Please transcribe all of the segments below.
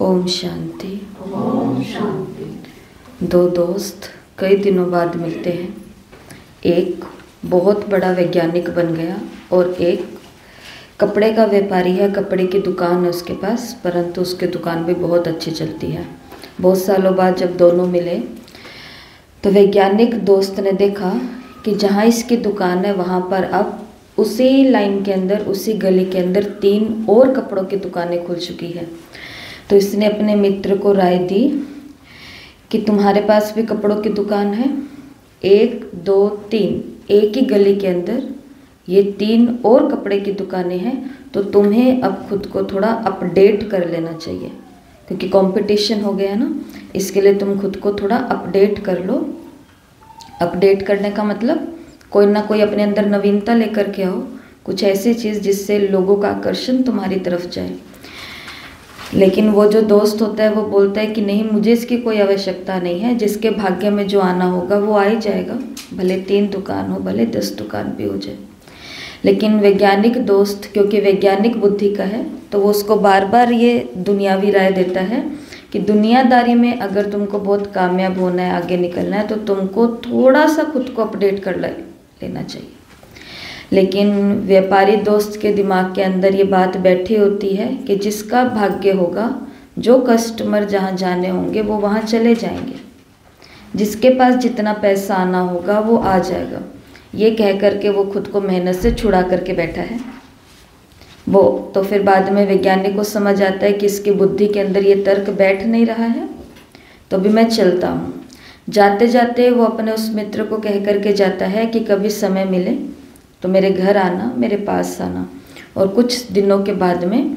ओम शांति। ओम शांति। दो दोस्त कई दिनों बाद मिलते हैं। एक बहुत बड़ा वैज्ञानिक बन गया और एक कपड़े का व्यापारी है, कपड़े की दुकान है उसके पास, परंतु उसकी दुकान भी बहुत अच्छी चलती है। बहुत सालों बाद जब दोनों मिले तो वैज्ञानिक दोस्त ने देखा कि जहाँ इसकी दुकान है वहाँ पर अब उसी लाइन के अंदर, उसी गली के अंदर 3 और कपड़ों की दुकानें खुल चुकी है। तो इसने अपने मित्र को राय दी कि तुम्हारे पास भी कपड़ों की दुकान है, 1 2 3 एक ही गली के अंदर ये 3 और कपड़े की दुकानें हैं, तो तुम्हें अब खुद को थोड़ा अपडेट कर लेना चाहिए, क्योंकि कंपटीशन हो गया ना। इसके लिए तुम खुद को थोड़ा अपडेट कर लो। अपडेट करने का मतलब कोई ना कोई अपने अंदर नवीनता लेकर के आओ, कुछ ऐसी चीज़ जिससे लोगों का आकर्षण तुम्हारी तरफ जाए। लेकिन वो जो दोस्त होता है वो बोलता है कि नहीं, मुझे इसकी कोई आवश्यकता नहीं है, जिसके भाग्य में जो आना होगा वो आ ही जाएगा, भले 3 दुकान हो, भले 10 दुकान भी हो जाए। लेकिन वैज्ञानिक दोस्त, क्योंकि वैज्ञानिक बुद्धि का है, तो वो उसको बार बार ये दुनियावी राय देता है कि दुनियादारी में अगर तुमको बहुत कामयाब होना है, आगे निकलना है, तो तुमको थोड़ा सा खुद को अपडेट कर लेना चाहिए। लेकिन व्यापारी दोस्त के दिमाग के अंदर ये बात बैठी होती है कि जिसका भाग्य होगा, जो कस्टमर जहाँ जाने होंगे वो वहाँ चले जाएंगे, जिसके पास जितना पैसा आना होगा वो आ जाएगा। ये कह करके वो खुद को मेहनत से छुड़ा करके बैठा है वो। तो फिर बाद में वैज्ञानिक को समझ आता है कि इसकी बुद्धि के अंदर ये तर्क बैठ नहीं रहा है, तो भी मैं चलता हूँ। जाते जाते वो अपने उस मित्र को कह करके जाता है कि कभी समय मिले तो मेरे घर आना, मेरे पास आना। और कुछ दिनों के बाद में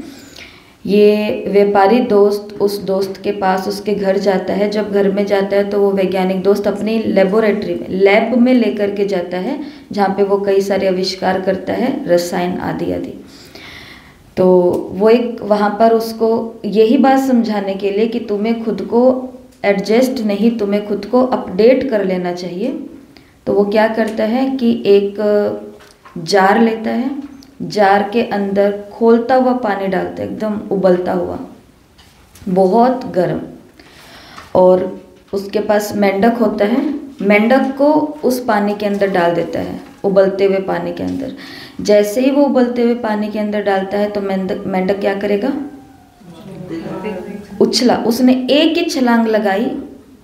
ये व्यापारी दोस्त उस दोस्त के पास, उसके घर जाता है। जब घर में जाता है तो वो वैज्ञानिक दोस्त अपनी लेबोरेटरी में, लैब में लेकर के जाता है, जहाँ पे वो कई सारे आविष्कार करता है, रसायन आदि आदि। तो वो एक वहाँ पर उसको यही बात समझाने के लिए कि तुम्हें खुद को एडजस्ट नहीं, तुम्हें खुद को अपडेट कर लेना चाहिए। तो वो क्या करता है कि एक जार लेता है, जार के अंदर खोलता हुआ पानी डालता है, एकदम उबलता हुआ, बहुत गर्म। और उसके पास मेंढक होता है, मेंढक को उस पानी के अंदर डाल देता है, उबलते हुए पानी के अंदर। जैसे ही वो उबलते हुए पानी के अंदर डालता है तो मेंढक क्या करेगा? उछला। उसने एक ही छलांग लगाई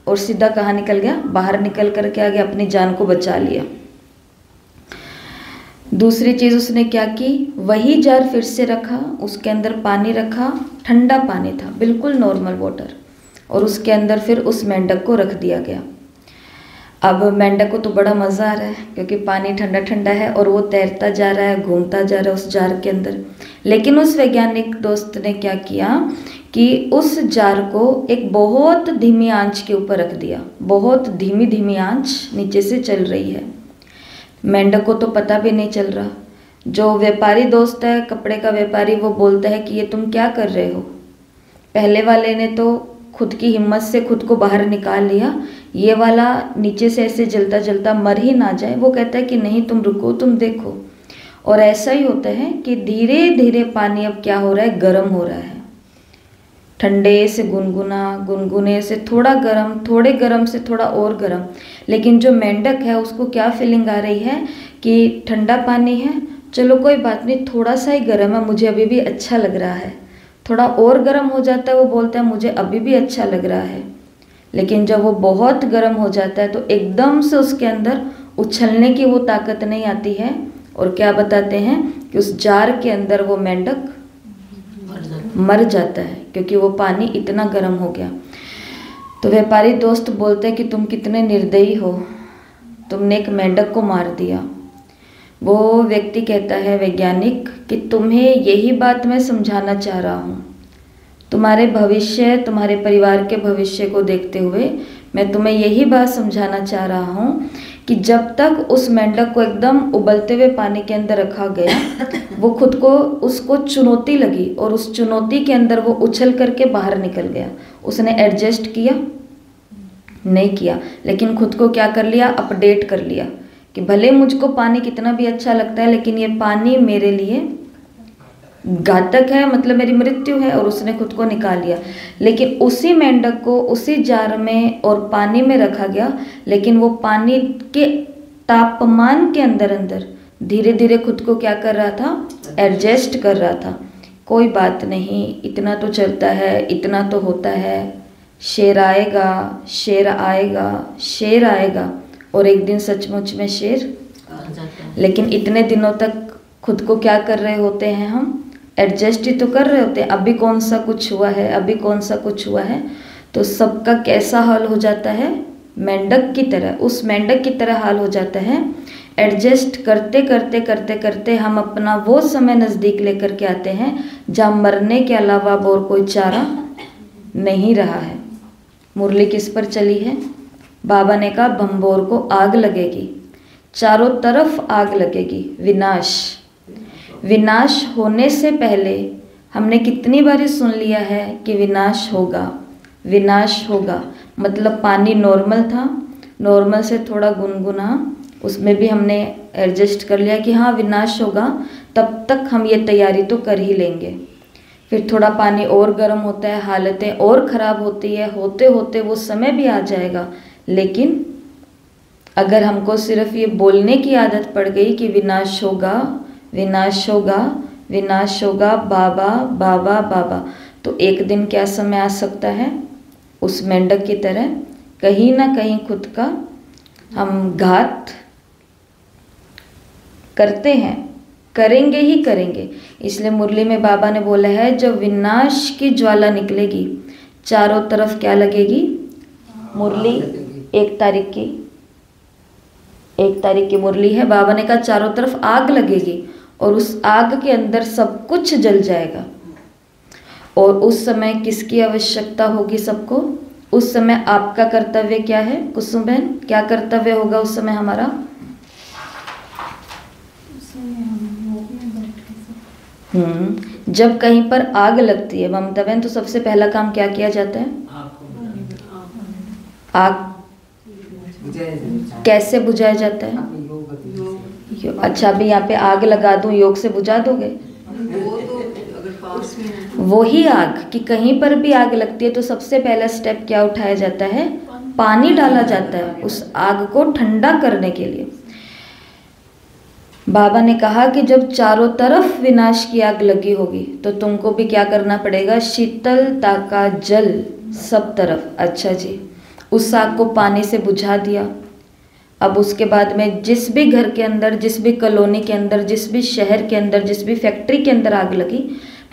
और सीधा कहाँ निकल गया? बाहर निकल करके आ गया, अपनी जान को बचा लिया। दूसरी चीज़ उसने क्या की, वही जार फिर से रखा, उसके अंदर पानी रखा, ठंडा पानी था, बिल्कुल नॉर्मल वाटर, और उसके अंदर फिर उस मेंढक को रख दिया गया। अब मेंढक को तो बड़ा मज़ा आ रहा है, क्योंकि पानी ठंडा ठंडा है और वो तैरता जा रहा है, घूमता जा रहा है उस जार के अंदर। लेकिन उस वैज्ञानिक दोस्त ने क्या किया कि उस जार को एक बहुत धीमी आंच के ऊपर रख दिया। बहुत धीमी धीमी आंच नीचे से चल रही है, मेंढक को तो पता भी नहीं चल रहा। जो व्यापारी दोस्त है, कपड़े का व्यापारी, वो बोलता है कि ये तुम क्या कर रहे हो? पहले वाले ने तो खुद की हिम्मत से खुद को बाहर निकाल लिया, ये वाला नीचे से ऐसे जलता जलता मर ही ना जाए। वो कहता है कि नहीं, तुम रुको, तुम देखो। और ऐसा ही होता है कि धीरे धीरे पानी अब क्या हो रहा है? गर्म हो रहा है। ठंडे से गुनगुना, गुनगुने से थोड़ा गर्म, थोड़े गर्म से थोड़ा और गर्म। लेकिन जो मेंढक है उसको क्या फीलिंग आ रही है कि ठंडा पानी है, चलो कोई बात नहीं, थोड़ा सा ही गर्म है, मुझे अभी भी अच्छा लग रहा है। थोड़ा और गर्म हो जाता है, वो बोलता है मुझे अभी भी अच्छा लग रहा है। लेकिन जब वो बहुत गर्म हो जाता है तो एकदम से उसके अंदर उछलने की वो ताकत नहीं आती है। और क्या बताते हैं कि उस जार के अंदर वो मेंढक मर जाता है, क्योंकि वो पानी इतना गर्म हो गया। तो व्यापारी दोस्त बोलते हैं कि तुम कितने निर्दयी हो, तुमने एक मेंढक को मार दिया। वो व्यक्ति कहता है, वैज्ञानिक, कि तुम्हें यही बात मैं समझाना चाह रहा हूँ। तुम्हारे भविष्य, तुम्हारे परिवार के भविष्य को देखते हुए मैं तुम्हें यही बात समझाना चाह रहा हूँ कि जब तक उस मेंढक को एकदम उबलते हुए पानी के अंदर रखा गया, वो खुद को, उसको चुनौती लगी और उस चुनौती के अंदर वो उछल करके बाहर निकल गया। उसने एडजस्ट किया नहीं किया, लेकिन खुद को क्या कर लिया? अपडेट कर लिया कि भले मुझको पानी कितना भी अच्छा लगता है, लेकिन ये पानी मेरे लिए घातक है, मतलब मेरी मृत्यु है, और उसने खुद को निकाल लिया। लेकिन उसी मेंढक को उसी जार में और पानी में रखा गया, लेकिन वो पानी के तापमान के अंदर अंदर धीरे धीरे खुद को क्या कर रहा था, एडजस्ट कर रहा था। कोई बात नहीं, इतना तो चलता है, इतना तो होता है, शेर आएगा, शेर आएगा, शेर आएगा, और एक दिन सचमुच में शेर। लेकिन इतने दिनों तक खुद को क्या कर रहे होते हैं हम, एडजस्ट ही तो कर रहे होते हैं। अभी कौन सा कुछ हुआ है, अभी कौन सा कुछ हुआ है, तो सबका कैसा हाल हो जाता है, मेंढक की तरह, उस मेंढक की तरह हाल हो जाता है। एडजस्ट करते करते करते करते हम अपना वो समय नज़दीक लेकर के आते हैं जहाँ मरने के अलावा अब और कोई चारा नहीं रहा है। मुरली किस पर चली है? बाबा ने कहा भंबोर को आग लगेगी, चारों तरफ आग लगेगी, विनाश। विनाश होने से पहले हमने कितनी बारी सुन लिया है कि विनाश होगा, विनाश होगा। मतलब पानी नॉर्मल था, नॉर्मल से थोड़ा गुनगुना, उसमें भी हमने एडजस्ट कर लिया कि हाँ विनाश होगा, तब तक हम ये तैयारी तो कर ही लेंगे। फिर थोड़ा पानी और गर्म होता है, हालतें और ख़राब होती है, होते होते वो समय भी आ जाएगा। लेकिन अगर हमको सिर्फ ये बोलने की आदत पड़ गई कि विनाश होगा, विनाश होगा, विनाश होगा, बाबा बाबा बाबा, तो एक दिन क्या समय आ सकता है, उस मेंढक की तरह कहीं ना कहीं खुद का हम घात करते हैं, करेंगे ही करेंगे। इसलिए मुरली में बाबा ने बोला है जब विनाश की ज्वाला निकलेगी, चारों तरफ क्या लगेगी? मुरली 1 तारीख की मुरली है। बाबा ने कहा चारों तरफ आग लगेगी और उस आग के अंदर सब कुछ जल जाएगा। और उस समय किसकी आवश्यकता होगी सबको? उस समय आपका कर्तव्य क्या है कुसुम बहन? क्या कर्तव्य होगा उस समय हमारा? जब कहीं पर आग लगती है ममता बहन, तो सबसे पहला काम क्या किया जाता है? आग कैसे बुझाया जाता है? अच्छा, अभी यहाँ पे आग लगा दूं, योग से बुझा दोगे? वो ही आग कि कहीं पर भी आग लगती है तो सबसे पहला स्टेप क्या उठाया जाता है? पानी डाला जाता है उस आग को ठंडा करने के लिए। बाबा ने कहा कि जब चारों तरफ विनाश की आग लगी होगी तो तुमको भी क्या करना पड़ेगा? शीतलता का जल सब तरफ। अच्छा जी, उस आग को पानी से बुझा दिया। अब उसके बाद में जिस भी घर के अंदर, जिस भी कॉलोनी के अंदर, जिस भी शहर के अंदर, जिस भी फैक्ट्री के अंदर आग लगी,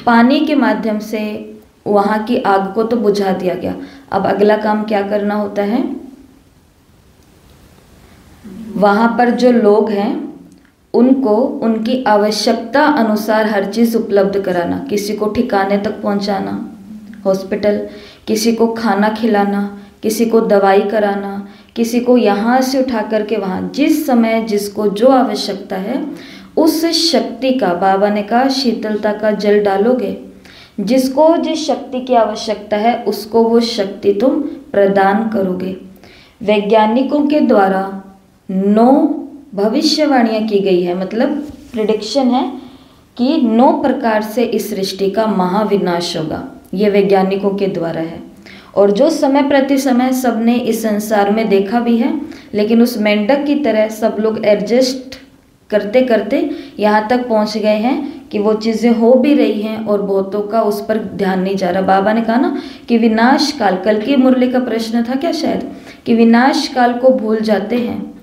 पानी के माध्यम से वहाँ की आग को तो बुझा दिया गया। अब अगला काम क्या करना होता है? वहाँ पर जो लोग हैं उनको उनकी आवश्यकता अनुसार हर चीज़ उपलब्ध कराना। किसी को ठिकाने तक पहुँचाना, हॉस्पिटल, किसी को खाना खिलाना, किसी को दवाई कराना, किसी को यहाँ से उठा करके वहाँ, जिस समय जिसको जो आवश्यकता है उस शक्ति का, बाबा ने कहा शीतलता का जल डालोगे, जिसको जिस शक्ति की आवश्यकता है उसको वो शक्ति तुम प्रदान करोगे। वैज्ञानिकों के द्वारा 9 भविष्यवाणियाँ की गई है, मतलब प्रिडिक्शन है कि 9 प्रकार से इस सृष्टि का महाविनाश होगा। ये वैज्ञानिकों के द्वारा है और जो समय प्रति समय सबने इस संसार में देखा भी है। लेकिन उस मेंढक की तरह सब लोग एडजस्ट करते करते यहाँ तक पहुँच गए हैं कि वो चीज़ें हो भी रही हैं और बहुतों का उस पर ध्यान नहीं जा रहा। बाबा ने कहा ना कि विनाश काल, कल की मुरली का प्रश्न था क्या शायद, कि विनाश काल को भूल जाते हैं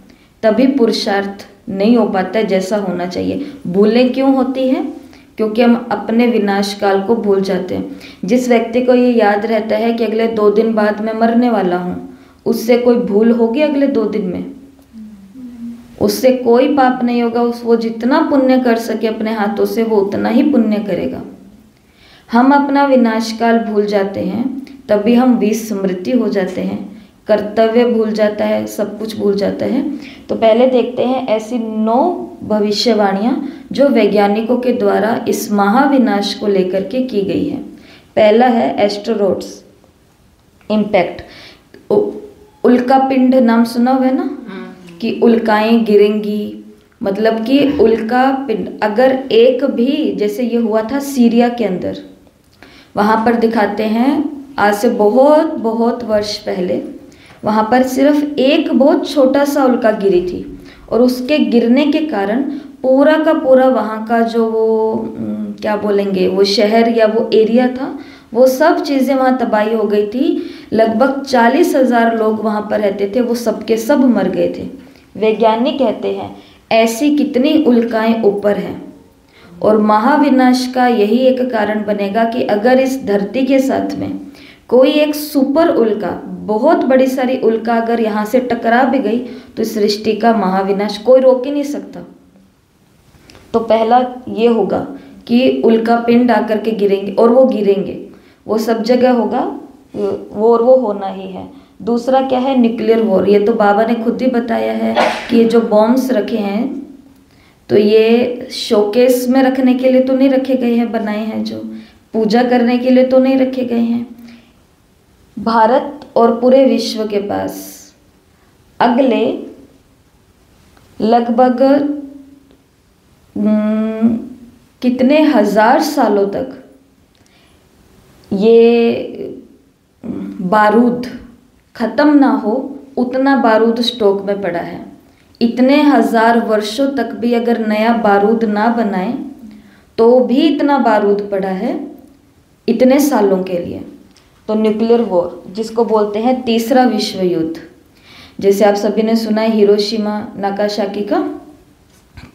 तभी पुरुषार्थ नहीं हो पाता है जैसा होना चाहिए। भूलें क्यों होती हैं? क्योंकि हम अपने विनाश काल को भूल जाते हैं। जिस व्यक्ति को ये याद रहता है कि अगले 2 दिन बाद मैं मरने वाला हूँ, उससे कोई भूल होगी अगले 2 दिन में? उससे कोई पाप नहीं होगा। वो जितना पुण्य कर सके अपने हाथों से वो उतना ही पुण्य करेगा। हम अपना विनाश काल भूल जाते हैं तभी हम विस्मृति हो जाते हैं, कर्तव्य भूल जाता है, सब कुछ भूल जाता है। तो पहले देखते हैं ऐसी 9 भविष्यवाणियाँ जो वैज्ञानिकों के द्वारा इस महाविनाश को लेकर के की गई है। पहला है एस्टेरॉइड्स इम्पैक्ट। उल्का पिंड नाम सुना हुआ है ना, कि उल्काएं गिरेंगी, मतलब कि उल्का पिंड अगर एक भी, जैसे ये हुआ था सीरिया के अंदर, वहाँ पर दिखाते हैं आज से बहुत बहुत वर्ष पहले वहाँ पर सिर्फ एक बहुत छोटा सा उल्का गिरी थी और उसके गिरने के कारण पूरा का पूरा वहाँ का जो वो क्या बोलेंगे वो शहर या वो एरिया था, वो सब चीज़ें वहाँ तबाही हो गई थी। लगभग 40,000 लोग वहाँ पर रहते थे, वो सब के सब मर गए थे। वैज्ञानिक कहते हैं ऐसी कितनी उल्काएं ऊपर हैं और महाविनाश का यही एक कारण बनेगा कि अगर इस धरती के साथ में कोई एक सुपर उल्का, बहुत बड़ी सारी उल्का अगर यहाँ से टकरा भी गई तो इस सृष्टि का महाविनाश कोई रोक ही नहीं सकता। तो पहला ये होगा कि उल्का पिंड आकर के गिरेंगे और वो गिरेंगे, वो सब जगह होगा, वो होना ही है। दूसरा क्या है, न्यूक्लियर वॉर। ये तो बाबा ने खुद ही बताया है कि ये जो बॉम्ब्स रखे हैं तो ये शोकेस में रखने के लिए तो नहीं रखे गए हैं, बनाए हैं जो पूजा करने के लिए तो नहीं रखे गए हैं। भारत और पूरे विश्व के पास अगले लगभग कितने हजार सालों तक ये बारूद खत्म ना हो, उतना बारूद स्टॉक में पड़ा है। इतने हजार वर्षों तक भी अगर नया बारूद ना बनाए तो भी इतना बारूद पड़ा है इतने सालों के लिए। तो न्यूक्लियर वॉर जिसको बोलते हैं तीसरा विश्व युद्ध, जैसे आप सभी ने सुना है हिरोशिमा नागासाकी का,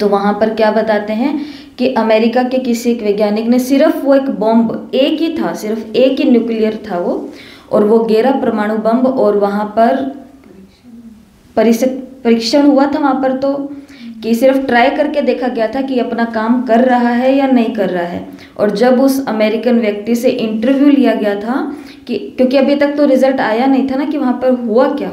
तो वहाँ पर क्या बताते हैं कि अमेरिका के किसी एक वैज्ञानिक ने सिर्फ वो एक बॉम्ब, एक ही था, सिर्फ एक ही न्यूक्लियर था वो, और वो 11 परमाणु बम, और वहाँ पर परीक्षण हुआ था वहाँ पर, तो कि सिर्फ ट्राई करके देखा गया था कि अपना काम कर रहा है या नहीं कर रहा है। और जब उस अमेरिकन व्यक्ति से इंटरव्यू लिया गया था कि क्योंकि अभी तक तो रिजल्ट आया नहीं था ना कि वहाँ पर हुआ क्या,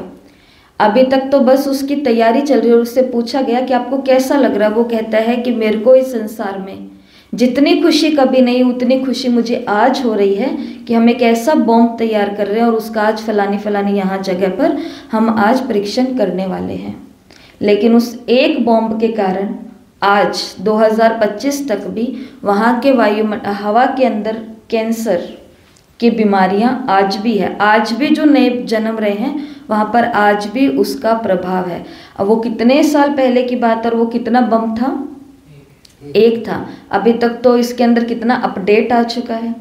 अभी तक तो बस उसकी तैयारी चल रही है। उससे पूछा गया कि आपको कैसा लग रहा है, वो कहता है कि मेरे को इस संसार में जितनी खुशी कभी नहीं उतनी खुशी मुझे आज हो रही है कि हम एक ऐसा बॉम्ब तैयार कर रहे हैं और उसका आज फलानी फलानी यहाँ जगह पर हम आज परीक्षण करने वाले हैं। लेकिन उस एक बॉम्ब के कारण आज 2025 तक भी वहाँ के हवा के अंदर कैंसर की बीमारियां आज भी है। आज भी जो नए जन्म रहे हैं वहाँ पर आज भी उसका प्रभाव है। अब वो कितने साल पहले की बात और वो कितना बम था, एक था। अभी तक तो इसके अंदर कितना अपडेट आ चुका है,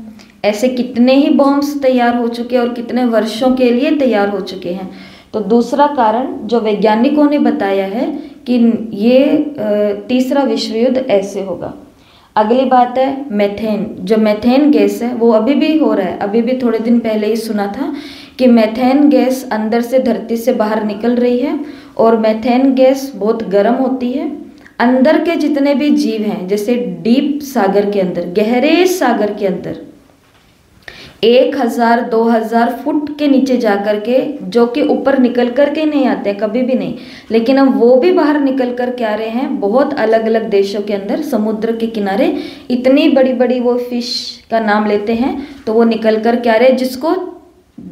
ऐसे कितने ही बॉम्ब्स तैयार हो चुके हैं और कितने वर्षों के लिए तैयार हो चुके हैं। तो दूसरा कारण जो वैज्ञानिकों ने बताया है कि ये तीसरा विश्व युद्ध ऐसे होगा। अगली बात है मेथेन। जो मेथेन गैस है वो अभी भी हो रहा है, अभी भी थोड़े दिन पहले ही सुना था कि मेथेन गैस अंदर से धरती से बाहर निकल रही है और मेथेन गैस बहुत गर्म होती है। अंदर के जितने भी जीव हैं, जैसे डीप सागर के अंदर, गहरे सागर के अंदर 1000-2000 फुट के नीचे जाकर के, जो कि ऊपर निकल कर के नहीं आते कभी भी नहीं, लेकिन अब वो भी बाहर निकल कर के आ रहे हैं। बहुत अलग अलग देशों के अंदर समुद्र के किनारे इतनी बड़ी बड़ी वो फिश का नाम लेते हैं तो वो निकल कर के आ रहे हैं, जिसको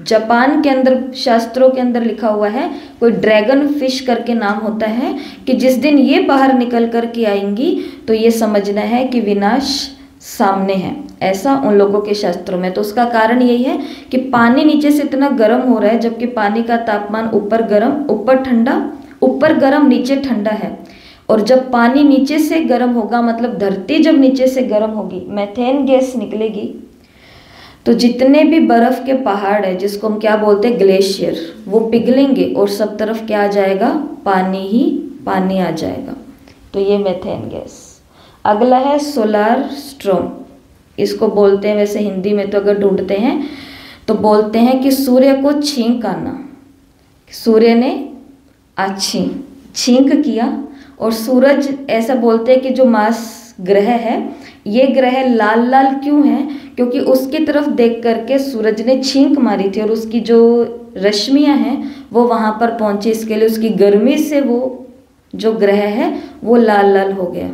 जापान के अंदर शास्त्रों के अंदर लिखा हुआ है, कोई ड्रैगन फिश करके नाम होता है, कि जिस दिन ये बाहर निकल कर के आएंगी तो ये समझना है कि विनाश सामने है, ऐसा उन लोगों के शास्त्रों में। तो उसका कारण यही है कि पानी नीचे से इतना गर्म हो रहा है, जबकि पानी का तापमान ऊपर गर्म, ऊपर ठंडा, ऊपर गर्म नीचे ठंडा है। और जब पानी नीचे से गर्म होगा, मतलब धरती जब नीचे से गर्म होगी, मेथेन गैस निकलेगी, तो जितने भी बर्फ के पहाड़ है, जिसको हम क्या बोलते हैं ग्लेशियर, वो पिघलेंगे और सब तरफ क्या आ जाएगा, पानी ही पानी आ जाएगा। तो ये मेथेन गैस। अगला है सोलार स्ट्रोम। इसको बोलते हैं, वैसे हिंदी में तो अगर ढूंढते हैं तो बोलते हैं कि सूर्य को छींक आना। सूर्य ने छींक किया, और सूरज, ऐसा बोलते हैं कि जो मार्स ग्रह है, ये ग्रह लाल लाल क्यों है, क्योंकि उसकी तरफ देख करके सूरज ने छींक मारी थी और उसकी जो रश्मियां हैं वो वहाँ पर पहुँची, इसके लिए उसकी गर्मी से वो जो ग्रह है वो लाल लाल हो गया।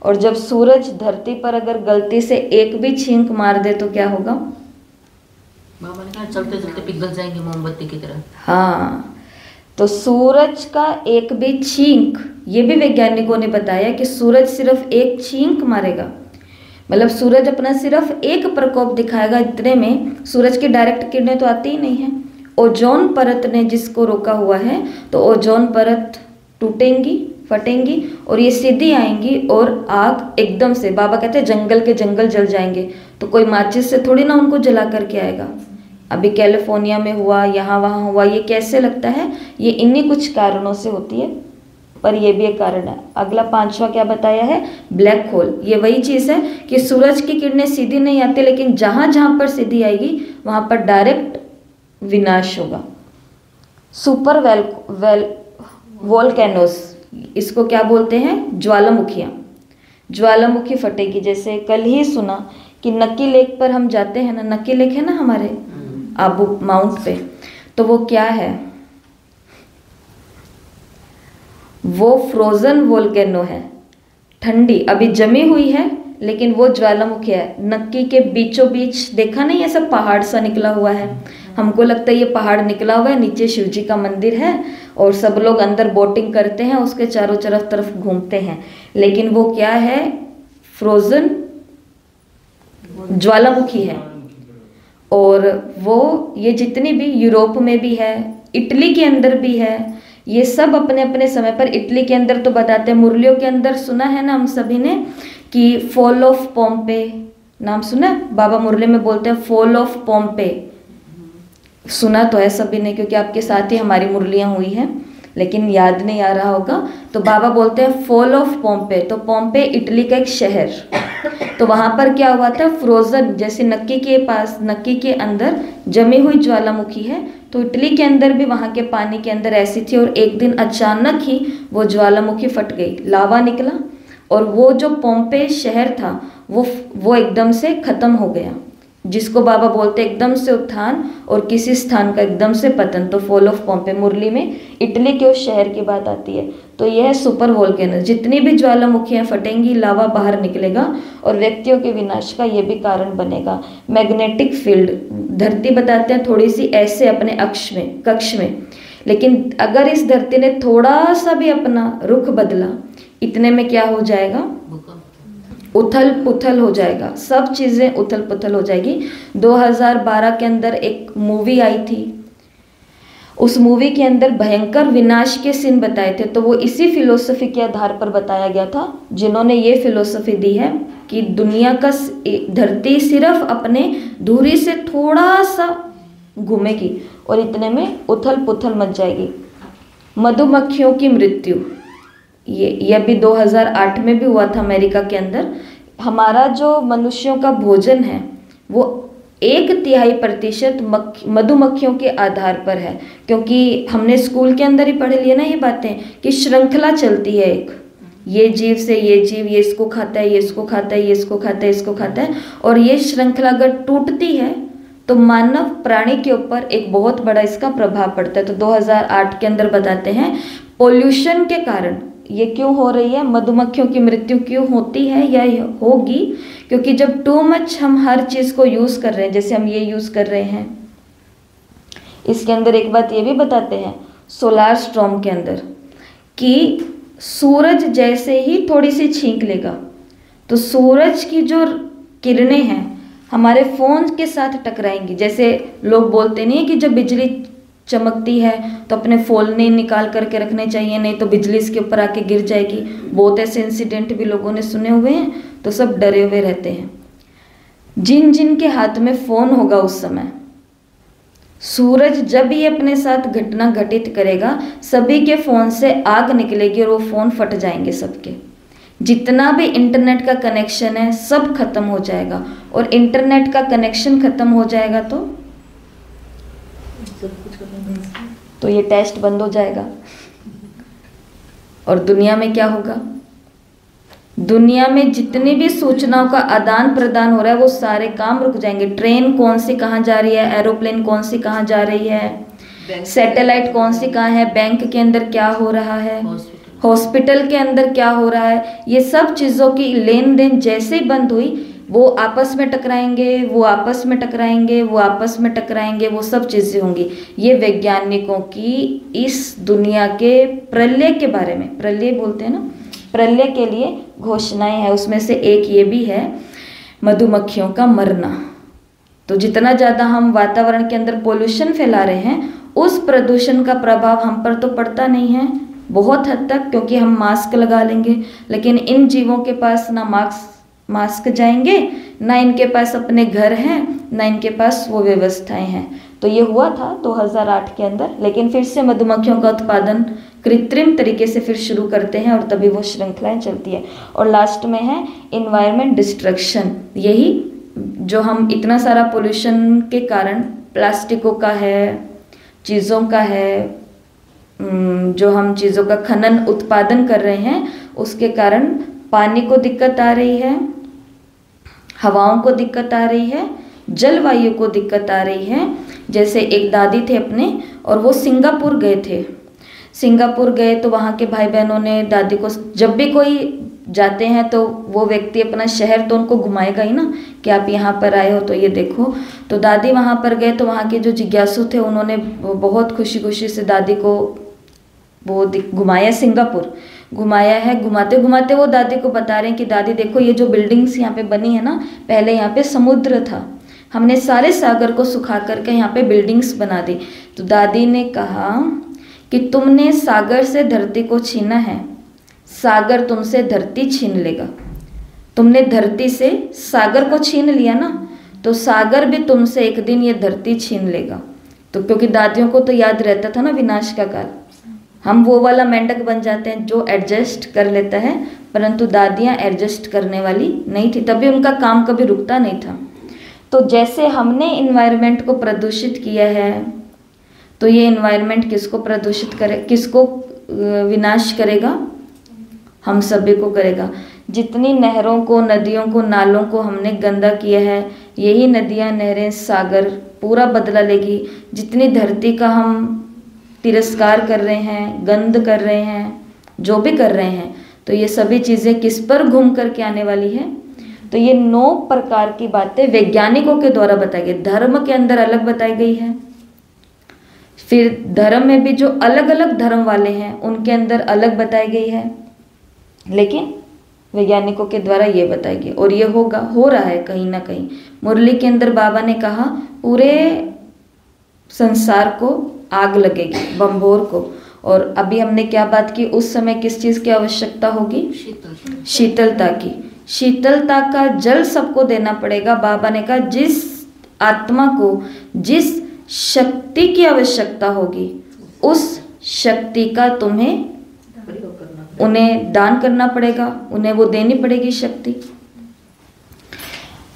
और जब सूरज धरती पर अगर गलती से एक भी छींक मार दे तो क्या होगा, बाबा ने कहा चलते चलते पिघल जाएंगे मोमबत्ती की तरह। हाँ, तो सूरज का एक भी छींक ये भी वैज्ञानिकों ने बताया कि सूरज सिर्फ एक छींक मारेगा, मतलब सूरज अपना सिर्फ एक प्रकोप दिखाएगा, इतने में सूरज की डायरेक्ट किरणें तो आती ही नहीं है। ओजोन परत ने जिसको रोका हुआ है, तो ओजोन परत टूटेंगी, फटेंगी और ये सीधी आएंगी और आग एकदम से, बाबा कहते हैं जंगल के जंगल जल जाएंगे। तो कोई माचिस से थोड़ी ना उनको जला करके आएगा। अभी कैलिफोर्निया में हुआ, यहाँ वहाँ हुआ, ये कैसे लगता है? ये इन्हीं कुछ कारणों से होती है, पर ये भी एक कारण है। अगला 5वां क्या बताया है? Black hole. ये वही चीज़ है कि सूरज की किरणें सीधी नहीं आती, लेकिन जहाँ जहाँ पर सीधी आएगी वहाँ पर डायरेक्ट विनाश होगा। सुपर वोल्केनोस, इसको क्या बोलते हैं? ज्वालामुखियाँ। ज्वालामुखी फटेगी। जैसे कल ही सुना कि नक्की लेक पर हम जाते हैं ना, नक्की लेक है ना हमारे आबू माउंट पे, तो वो क्या है? वो फ्रोजन वोल्केनो है, ठंडी अभी जमी हुई है, लेकिन वो ज्वालामुखी है। नक्की के बीचों बीच देखा नहीं, ऐसा पहाड़ सा निकला हुआ है। हमको लगता है ये पहाड़ निकला हुआ है, नीचे शिव जी का मंदिर है और सब लोग अंदर बोटिंग करते हैं, उसके चारों तरफ घूमते हैं, लेकिन वो क्या है? फ्रोजन ज्वालामुखी है। और वो ये जितनी भी यूरोप में भी है, इटली के अंदर भी है, ये सब अपने अपने समय पर। इटली के अंदर तो बताते हैं, मुरलियों के अंदर सुना है ना हम सभी ने कि फॉल ऑफ पोम्पे, नाम सुना है? बाबा मुरली में बोलते हैं फॉल ऑफ पोम्पे, सुना तो है सभी ने, क्योंकि आपके साथ ही हमारी मुरलियाँ हुई हैं, लेकिन याद नहीं आ रहा होगा। तो बाबा बोलते हैं फॉल ऑफ पोम्पे। तो पोम्पे इटली का एक शहर, तो वहाँ पर क्या हुआ था? फ्रोजन, जैसे नक्की के पास, नक्की के अंदर जमी हुई ज्वालामुखी है, तो इटली के अंदर भी वहाँ के पानी के अंदर ऐसी थी, और एक दिन अचानक ही वो ज्वालामुखी फट गई, लावा निकला, और वो जो पोम्पे शहर था वो एकदम से खत्म हो गया, जिसको बाबा बोलते एकदम से उत्थान और किसी स्थान का एकदम से पतन। तो फॉल ऑफ पोम्पे मुरली में इटली के उस शहर की बात आती है। तो यह है सुपर वोल्केनस। जितनी भी ज्वालामुखियाँ फटेंगी, लावा बाहर निकलेगा और व्यक्तियों के विनाश का ये भी कारण बनेगा। मैग्नेटिक फील्ड, धरती बताते हैं थोड़ी सी ऐसे अपने कक्ष में, लेकिन अगर इस धरती ने थोड़ा सा भी अपना रुख बदला, इतने में क्या हो जाएगा? उथल पुथल हो जाएगा, सब चीज़ें उथल पुथल हो जाएगी। 2012 के अंदर एक मूवी आई थी, उस मूवी के अंदर भयंकर विनाश के सीन बताए थे, तो वो इसी फिलोसफी के आधार पर बताया गया था, जिन्होंने ये फिलोसफी दी है कि दुनिया का धरती सिर्फ अपने धुरी से थोड़ा सा घूमेगी और इतने में उथल पुथल मच जाएगी। मधुमक्खियों की मृत्यु, ये भी 2008 में भी हुआ था अमेरिका के अंदर। हमारा जो मनुष्यों का भोजन है वो 1/3% मधुमक्खियों के आधार पर है, क्योंकि हमने स्कूल के अंदर ही पढ़ लिया ना ये बातें कि श्रृंखला चलती है एक, ये जीव से ये जीव, ये इसको खाता है, ये इसको खाता है, ये इसको खाता है, इसको खाता है, और ये श्रृंखला अगर टूटती है तो मानव प्राणी के ऊपर एक बहुत बड़ा इसका प्रभाव पड़ता है। तो 2008 के अंदर बताते हैं पोल्यूशन के कारण ये क्यों हो रही है, मधुमक्खियों की मृत्यु क्यों होती है या होगी, क्योंकि जब टू मच हम हर चीज़ को यूज़ कर रहे हैं, जैसे हम ये यूज़ कर रहे हैं। इसके अंदर एक बात ये भी बताते हैं सोलार स्टॉर्म के अंदर कि सूरज जैसे ही थोड़ी सी छींक लेगा तो सूरज की जो किरणें हैं हमारे फ़ोन के साथ टकराएंगी। जैसे लोग बोलते नहीं है कि जब बिजली चमकती है तो अपने फ़ोन निकाल करके रखने चाहिए, नहीं तो बिजली इसके ऊपर आके गिर जाएगी। बहुत ऐसे इंसिडेंट भी लोगों ने सुने हुए हैं, तो सब डरे हुए रहते हैं। जिन जिन के हाथ में फ़ोन होगा उस समय, सूरज जब ये अपने साथ घटना घटित करेगा, सभी के फ़ोन से आग निकलेगी और वो फ़ोन फट जाएंगे सबके। जितना भी इंटरनेट का कनेक्शन है सब खत्म हो जाएगा, और इंटरनेट का कनेक्शन खत्म हो जाएगा तो ये टेस्ट बंद हो जाएगा। और दुनिया में क्या होगा? दुनिया में जितनी भी सूचनाओं का आदान प्रदान हो रहा है वो सारे काम रुक जाएंगे। ट्रेन कौन सी कहाँ जा रही है, एरोप्लेन कौन सी कहाँ जा रही है, सैटेलाइट कौन सी कहाँ है, बैंक के अंदर क्या हो रहा है, हॉस्पिटल के अंदर क्या हो रहा है, ये सब चीज़ों की लेन देन जैसे ही बंद हुई, वो आपस में टकराएंगे, वो आपस में टकराएंगे, वो आपस में टकराएंगे, वो सब चीज़ें होंगी। ये वैज्ञानिकों की इस दुनिया के प्रलय के बारे में, प्रलय बोलते हैं ना, प्रलय के लिए घोषणाएं हैं। उसमें से एक ये भी है मधुमक्खियों का मरना। तो जितना ज़्यादा हम वातावरण के अंदर पोल्यूशन फैला रहे हैं, उस प्रदूषण का प्रभाव हम पर तो पड़ता नहीं है बहुत हद तक, क्योंकि हम मास्क लगा लेंगे, लेकिन इन जीवों के पास ना मास्क जाएंगे, ना इनके पास अपने घर हैं, ना इनके पास वो व्यवस्थाएं हैं। तो ये हुआ था 2008 के अंदर, लेकिन फिर से मधुमक्खियों का उत्पादन कृत्रिम तरीके से फिर शुरू करते हैं और तभी वो श्रृंखलाएं चलती है। और लास्ट में है इन्वायरमेंट डिस्ट्रक्शन। यही जो हम इतना सारा पोल्यूशन के कारण, प्लास्टिकों का है, चीज़ों का है, जो हम चीज़ों का खनन उत्पादन कर रहे हैं, उसके कारण पानी को दिक्कत आ रही है, हवाओं को दिक्कत आ रही है, जलवायु को दिक्कत आ रही है। जैसे एक दादी थे अपने, और वो सिंगापुर गए थे। सिंगापुर गए तो वहाँ के भाई बहनों ने दादी को, जब भी कोई जाते हैं तो वो व्यक्ति अपना शहर तो उनको घुमाएगा ही ना, कि आप यहाँ पर आए हो तो ये देखो। तो दादी वहाँ पर गए तो वहाँ के जो जिज्ञासु थे उन्होंने बहुत खुशी खुशी से दादी को वो घुमाया, सिंगापुर घुमाया है। घुमाते घुमाते वो दादी को बता रहे हैं कि दादी देखो, ये जो बिल्डिंग्स यहाँ पे बनी है ना, पहले यहाँ पे समुद्र था, हमने सारे सागर को सुखा करके यहाँ पे बिल्डिंग्स बना दी। तो दादी ने कहा कि तुमने सागर से धरती को छीना है, सागर तुमसे धरती छीन लेगा। तुमने धरती से सागर को छीन लिया ना, तो सागर भी तुमसे एक दिन ये धरती छीन लेगा। तो क्योंकि दादियों को तो याद रहता था ना विनाश का काल, हम वो वाला मेंढक बन जाते हैं जो एडजस्ट कर लेता है, परंतु दादियाँ एडजस्ट करने वाली नहीं थी, तभी उनका काम कभी रुकता नहीं था। तो जैसे हमने इन्वायरमेंट को प्रदूषित किया है, तो ये इन्वायरमेंट किसको प्रदूषित करे, किसको विनाश करेगा? हम सभी को करेगा। जितनी नहरों को, नदियों को, नालों को हमने गंदा किया है, यही नदियाँ, नहरें, सागर पूरा बदला लेगी। जितनी धरती का हम तिरस्कार कर रहे हैं, गंद कर रहे हैं, जो भी कर रहे हैं, तो ये सभी चीज़ें किस पर घूम करके आने वाली है? तो ये 9 प्रकार की बातें वैज्ञानिकों के द्वारा बताई गई। धर्म के अंदर अलग बताई गई है, फिर धर्म में भी जो अलग अलग धर्म वाले हैं उनके अंदर अलग बताई गई है, लेकिन वैज्ञानिकों के द्वारा ये बताई गई। और ये होगा, हो रहा है कहीं ना कहीं। मुरली के अंदर बाबा ने कहा पूरे संसार को आग लगेगी, बम्भोर को। और अभी हमने क्या बात की, उस समय किस चीज़ की आवश्यकता होगी? शीतलता की। शीतलता का जल सबको देना पड़ेगा। बाबा ने कहा जिस आत्मा को जिस शक्ति की आवश्यकता होगी, उस शक्ति का तुम्हें उन्हें दान करना पड़ेगा, उन्हें वो देनी पड़ेगी शक्ति।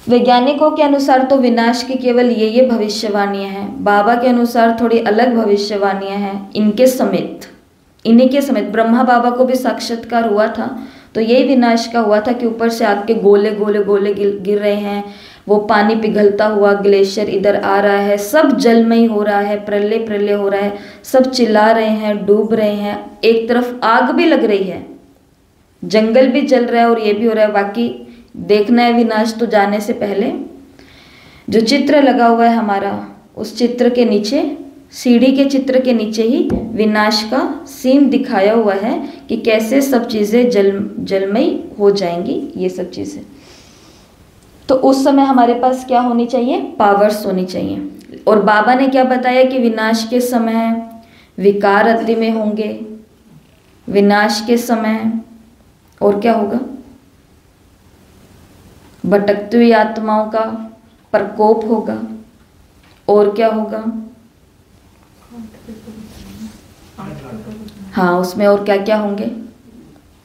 वैज्ञानिकों के अनुसार तो विनाश की केवल ये भविष्यवाणियां हैं, बाबा के अनुसार थोड़ी अलग भविष्यवाणियां हैं। इनके समेत, इन्हीं के समेत ब्रह्मा बाबा को भी साक्षात्कार हुआ था, तो यही विनाश का हुआ था कि ऊपर से आग के गोले गोले गोले गिर रहे हैं, वो पानी पिघलता हुआ ग्लेशियर इधर आ रहा है, सब जलमय हो रहा है, प्रलय प्रलय हो रहा है, सब चिल्ला रहे हैं, डूब रहे हैं। एक तरफ आग भी लग रही है, जंगल भी जल रहा है और ये भी हो रहा है। बाकी देखना है विनाश तो जाने से पहले जो चित्र लगा हुआ है हमारा, उस चित्र के नीचे, सीढ़ी के चित्र के नीचे ही विनाश का सीन दिखाया हुआ है कि कैसे सब चीज़ें जलमय हो जाएंगी, ये सब चीज़ें। तो उस समय हमारे पास क्या होनी चाहिए? पावर्स होनी चाहिए। और बाबा ने क्या बताया कि विनाश के समय विकार अति में होंगे, विनाश के समय और क्या होगा? भटकती हुई आत्माओं का प्रकोप होगा, और क्या होगा? हाँ, उसमें और क्या क्या होंगे?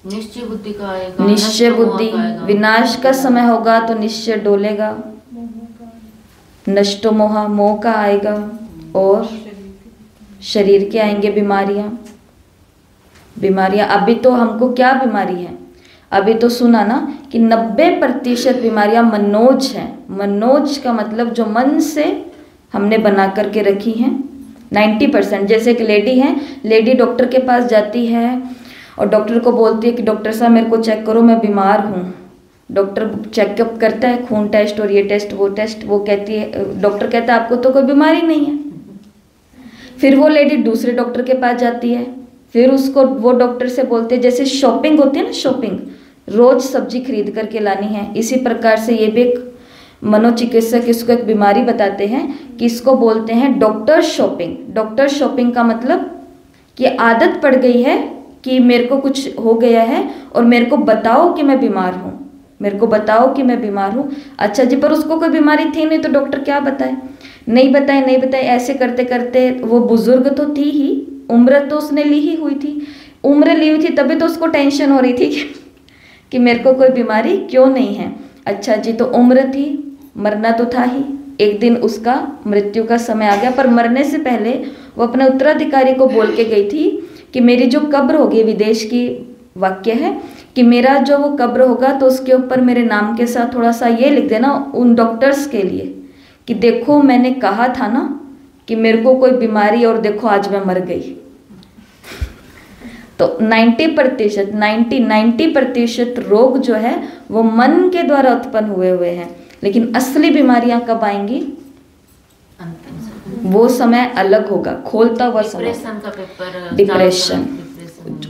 निश्चय बुद्धि का आएगा, निश्चय बुद्धि। विनाश का समय होगा तो निश्चय डोलेगा, नष्टो मोहा, मोह का आएगा, और शरीर के आएंगे बीमारियां। बीमारियां अभी तो हमको क्या बीमारी है? अभी तो सुना ना कि 90% बीमारियां मनोज हैं। मनोज का मतलब जो मन से हमने बना करके रखी हैं। 90%, जैसे एक लेडी है, लेडी डॉक्टर के पास जाती है और डॉक्टर को बोलती है कि डॉक्टर साहब मेरे को चेक करो, मैं बीमार हूँ। डॉक्टर चेकअप करता है, खून टेस्ट और ये टेस्ट वो टेस्ट, वो कहती है, डॉक्टर कहता है आपको तो कोई बीमारी नहीं है। फिर वो लेडी दूसरे डॉक्टर के पास जाती है, फिर उसको वो डॉक्टर से बोलते हैं, जैसे शॉपिंग होती है ना, शॉपिंग, रोज सब्जी खरीद करके लानी है, इसी प्रकार से ये भी एक मनोचिकित्सक इसको एक बीमारी बताते हैं कि इसको बोलते हैं डॉक्टर शॉपिंग। डॉक्टर शॉपिंग का मतलब कि आदत पड़ गई है कि मेरे को कुछ हो गया है और मेरे को बताओ कि मैं बीमार हूँ, मेरे को बताओ कि मैं बीमार हूँ। अच्छा जी, पर उसको कोई बीमारी थी नहीं तो डॉक्टर क्या बताए, नहीं बताए, ऐसे करते करते, वो बुजुर्ग तो थी ही, उम्र तो उसने ली ही हुई थी, उम्र ली हुई थी तभी तो उसको टेंशन हो रही थी कि मेरे को कोई बीमारी क्यों नहीं है। अच्छा जी, तो उम्र थी, मरना तो था ही, एक दिन उसका मृत्यु का समय आ गया, पर मरने से पहले वो अपने उत्तराधिकारी को बोल के गई थी कि मेरी जो कब्र होगी, विदेश की वाक्य है कि मेरा जो वो कब्र होगा तो उसके ऊपर मेरे नाम के साथ थोड़ा सा ये लिख देना उन डॉक्टर्स के लिए कि देखो मैंने कहा था ना कि मेरे को कोई बीमारी, और देखो आज मैं मर गई। तो 90% रोग जो है वो मन के द्वारा उत्पन्न हुए हैं, लेकिन असली बीमारियां कब आएंगी, वो समय अलग होगा, खोलता हुआ समय, डिप्रेशन का पेपर, डिप्रेशन,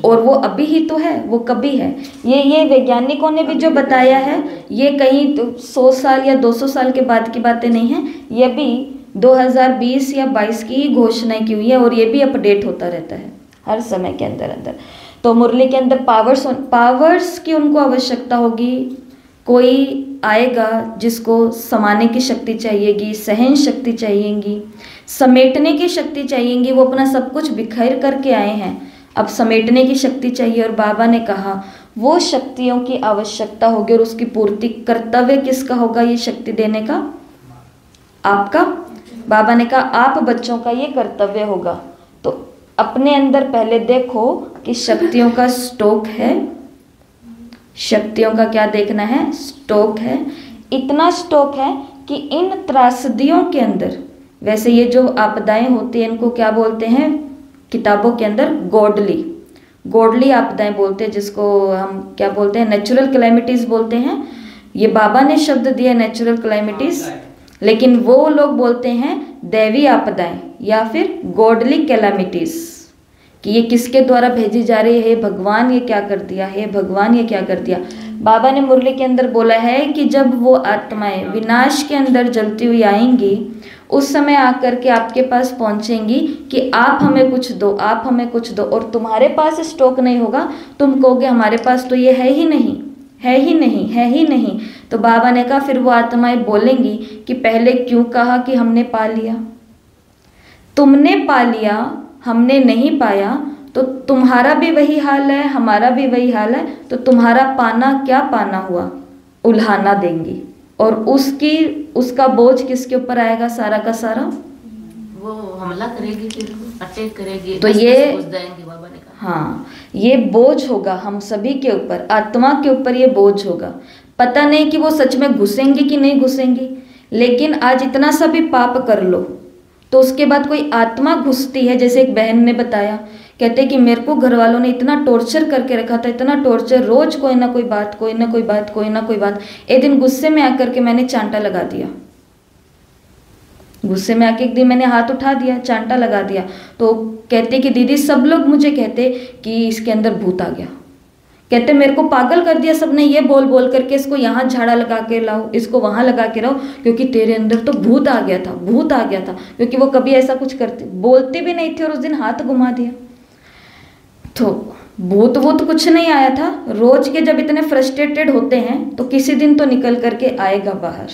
और वो अभी ही तो है, वो कभी है। ये वैज्ञानिकों ने भी जो बताया है, ये कहीं तो 100 साल या 200 साल के बाद की बातें नहीं हैं, ये भी 2020 या 22 की घोषणाएं की हुई है, और ये भी अपडेट होता रहता है हर समय के अंदर अंदर। तो मुरली के अंदर पावर्स की उनको आवश्यकता होगी, कोई आएगा जिसको समाने की शक्ति चाहिएगी, सहन शक्ति चाहिएगी, समेटने की शक्ति चाहिएगी। वो अपना सब कुछ बिखेर करके आए हैं, अब समेटने की शक्ति चाहिए, और बाबा ने कहा वो शक्तियों की आवश्यकता होगी, और उसकी पूर्ति कर्तव्य किसका होगा, ये शक्ति देने का आपका। बाबा ने कहा आप बच्चों का ये कर्तव्य होगा। तो अपने अंदर पहले देखो कि शक्तियों का स्टॉक है, शक्तियों का क्या देखना है, स्टॉक है। इतना स्टॉक है कि इन त्रासदियों के अंदर, वैसे ये जो आपदाएं होती हैं इनको क्या बोलते हैं किताबों के अंदर, गॉडली आपदाएं बोलते हैं, जिसको हम क्या बोलते हैं, नेचुरल कैलेमिटीज बोलते हैं। ये बाबा ने शब्द दिया नेचुरल कैलेमिटीज, लेकिन वो लोग बोलते हैं दैवी आपदाएं या फिर गॉडली कैलेमिटीज, कि ये किसके द्वारा भेजी जा रही है, हे भगवान ये क्या कर दिया, हे भगवान ये क्या कर दिया। बाबा ने मुरली के अंदर बोला है कि जब वो आत्माएं विनाश के अंदर जलती हुई आएंगी, उस समय आकर के आपके पास पहुंचेंगी कि आप हमें कुछ दो, आप हमें कुछ दो, और तुम्हारे पास स्टॉक नहीं होगा, तुम कहोगे हमारे पास तो ये है ही नहीं, है ही नहीं, है ही नहीं। तो बाबा ने कहा फिर वो आत्माएं बोलेंगी कि पहले क्यों कहा कि हमने पा लिया, तुमने पा लिया, हमने नहीं पाया, तो तुम्हारा भी वही हाल है, हमारा भी वही हाल है, तो तुम्हारा पाना क्या पाना हुआ, उल्हाना देंगी, और उसका बोझ किसके ऊपर आएगा, सारा का सारा वो हमला करेगी, फिर अटैक करेगी, तो ये देंगे बाबा ने कहा। हाँ, ये बोझ होगा हम सभी के ऊपर, आत्मा के ऊपर ये बोझ होगा। पता नहीं कि वो सच में घुसेंगी कि नहीं घुसेंगी, लेकिन आज इतना सा भी पाप कर लो तो उसके बाद कोई आत्मा घुसती है। जैसे एक बहन ने बताया, कहते कि मेरे को घर वालों ने इतना टॉर्चर करके रखा था, इतना टॉर्चर, रोज कोई ना कोई बात, कोई ना कोई बात, कोई ना कोई बात। एक दिन गुस्से में आकर के मैंने चांटा लगा दिया, गुस्से में आके एक दिन मैंने हाथ उठा दिया, चांटा लगा दिया। तो कहते कि दीदी सब लोग मुझे कहते कि इसके अंदर भूत आ गया, कहते मेरे को पागल कर दिया सबने, ये बोल बोल करके इसको यहाँ झाड़ा लगा के लाओ, इसको वहाँ लगा के लाओ, क्योंकि तेरे अंदर तो भूत आ गया था, भूत आ गया था। क्योंकि वो कभी ऐसा कुछ करते बोलते भी नहीं थे, और उस दिन हाथ घुमा दिया। तो भूत वूत कुछ नहीं आया था, रोज के जब इतने फ्रस्ट्रेटेड होते हैं तो किसी दिन तो निकल करके आएगा बाहर।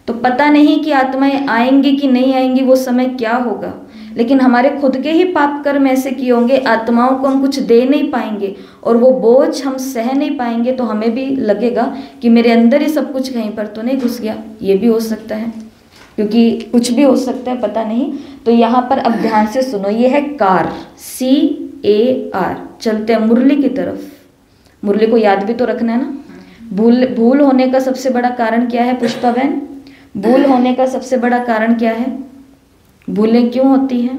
तो पता नहीं कि आत्माएं आएंगी कि नहीं आएंगी, वो समय क्या होगा, लेकिन हमारे खुद के ही पाप कर्म ऐसे किए होंगे, आत्माओं को हम कुछ दे नहीं पाएंगे और वो बोझ हम सह नहीं पाएंगे, तो हमें भी लगेगा कि मेरे अंदर ही सब कुछ कहीं पर तो नहीं घुस गया। ये भी हो सकता है, क्योंकि कुछ भी हो सकता है, पता नहीं। तो यहाँ पर अब ध्यान से सुनो, ये है कार, CAR। चलते हैं मुरली की तरफ। मुरली को याद भी तो रखना है ना। भूल होने का सबसे बड़ा कारण क्या है पुष्पा बहन? भूल होने का सबसे बड़ा कारण क्या है? भूलें क्यों होती हैं?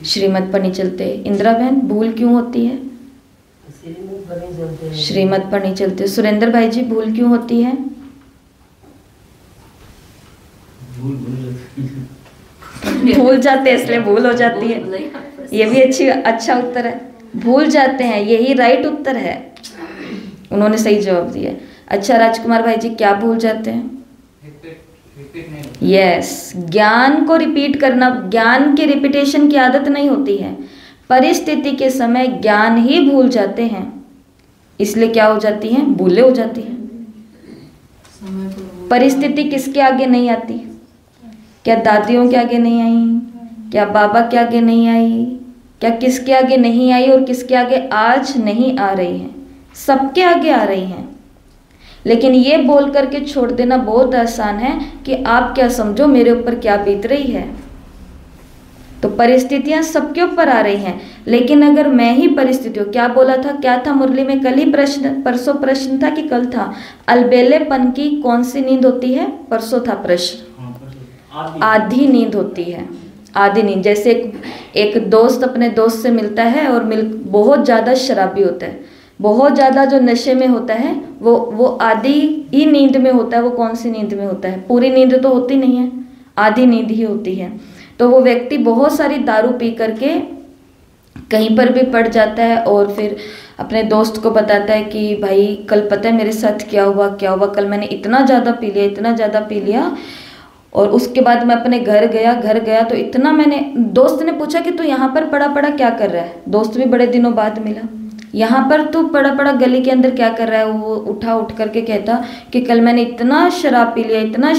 श्रीमत पर नहीं चलते। इंदिरा बहन, भूल क्यों होती है? श्रीमत पर नहीं चलते। सुरेंद्र भाई जी, भूल क्यों होती है? भूल जाते हैं इसलिए भूल हो जाती है। ये भी अच्छा उत्तर है, भूल जाते हैं, यही राइट उत्तर है। उन्होंने सही जवाब दिया। अच्छा राजकुमार भाई जी, क्या भूल जाते हैं? यस, ज्ञान को रिपीट करना, ज्ञान की रिपीटेशन की आदत नहीं होती है। परिस्थिति के समय ज्ञान ही भूल जाते हैं, इसलिए क्या हो जाती हैं? भूले हो जाती हैं। परिस्थिति किसके आगे नहीं आती? क्या दादियों के आगे नहीं आई? क्या बाबा के आगे नहीं आई? क्या किसके आगे नहीं आई और किसके आगे आज नहीं आ रही है? सबके आगे आ रही हैं। लेकिन ये बोल करके छोड़ देना बहुत आसान है कि आप क्या समझो मेरे ऊपर क्या बीत रही है। तो परिस्थितियां सबके ऊपर आ रही हैं, लेकिन अगर मैं ही परिस्थितियों, क्या बोला था, क्या था मुरली में? कल ही प्रश्न, परसों प्रश्न था कि कल था, अलबेलेपन की कौन सी नींद होती है? परसों था प्रश्न। आधी नींद होती है, आधी नींद। जैसे एक दोस्त अपने दोस्त से मिलता है और बहुत ज़्यादा शराबी होता है, बहुत ज़्यादा जो नशे में होता है, वो आधी ही नींद में होता है। वो कौन सी नींद में होता है? पूरी नींद तो होती नहीं है, आधी नींद ही होती है। तो वो व्यक्ति बहुत सारी दारू पी करके कहीं पर भी पड़ जाता है और फिर अपने दोस्त को बताता है कि भाई कल पता है मेरे साथ क्या हुआ, कल मैंने इतना ज़्यादा पी लिया, इतना ज़्यादा पी लिया। और उसके बाद मैं अपने घर गया तो इतना मैंने, दोस्त ने पूछा कि तू यहाँ पर पड़ा पड़ा क्या कर रहा है? दोस्त भी बड़े दिनों बाद मिला। यहाँ पर तू पड़ा पड़ा गली के अंदर क्या कर रहा है? वो उठ करके कहता कि कल मैंने इतना शराब पी लिया, इतना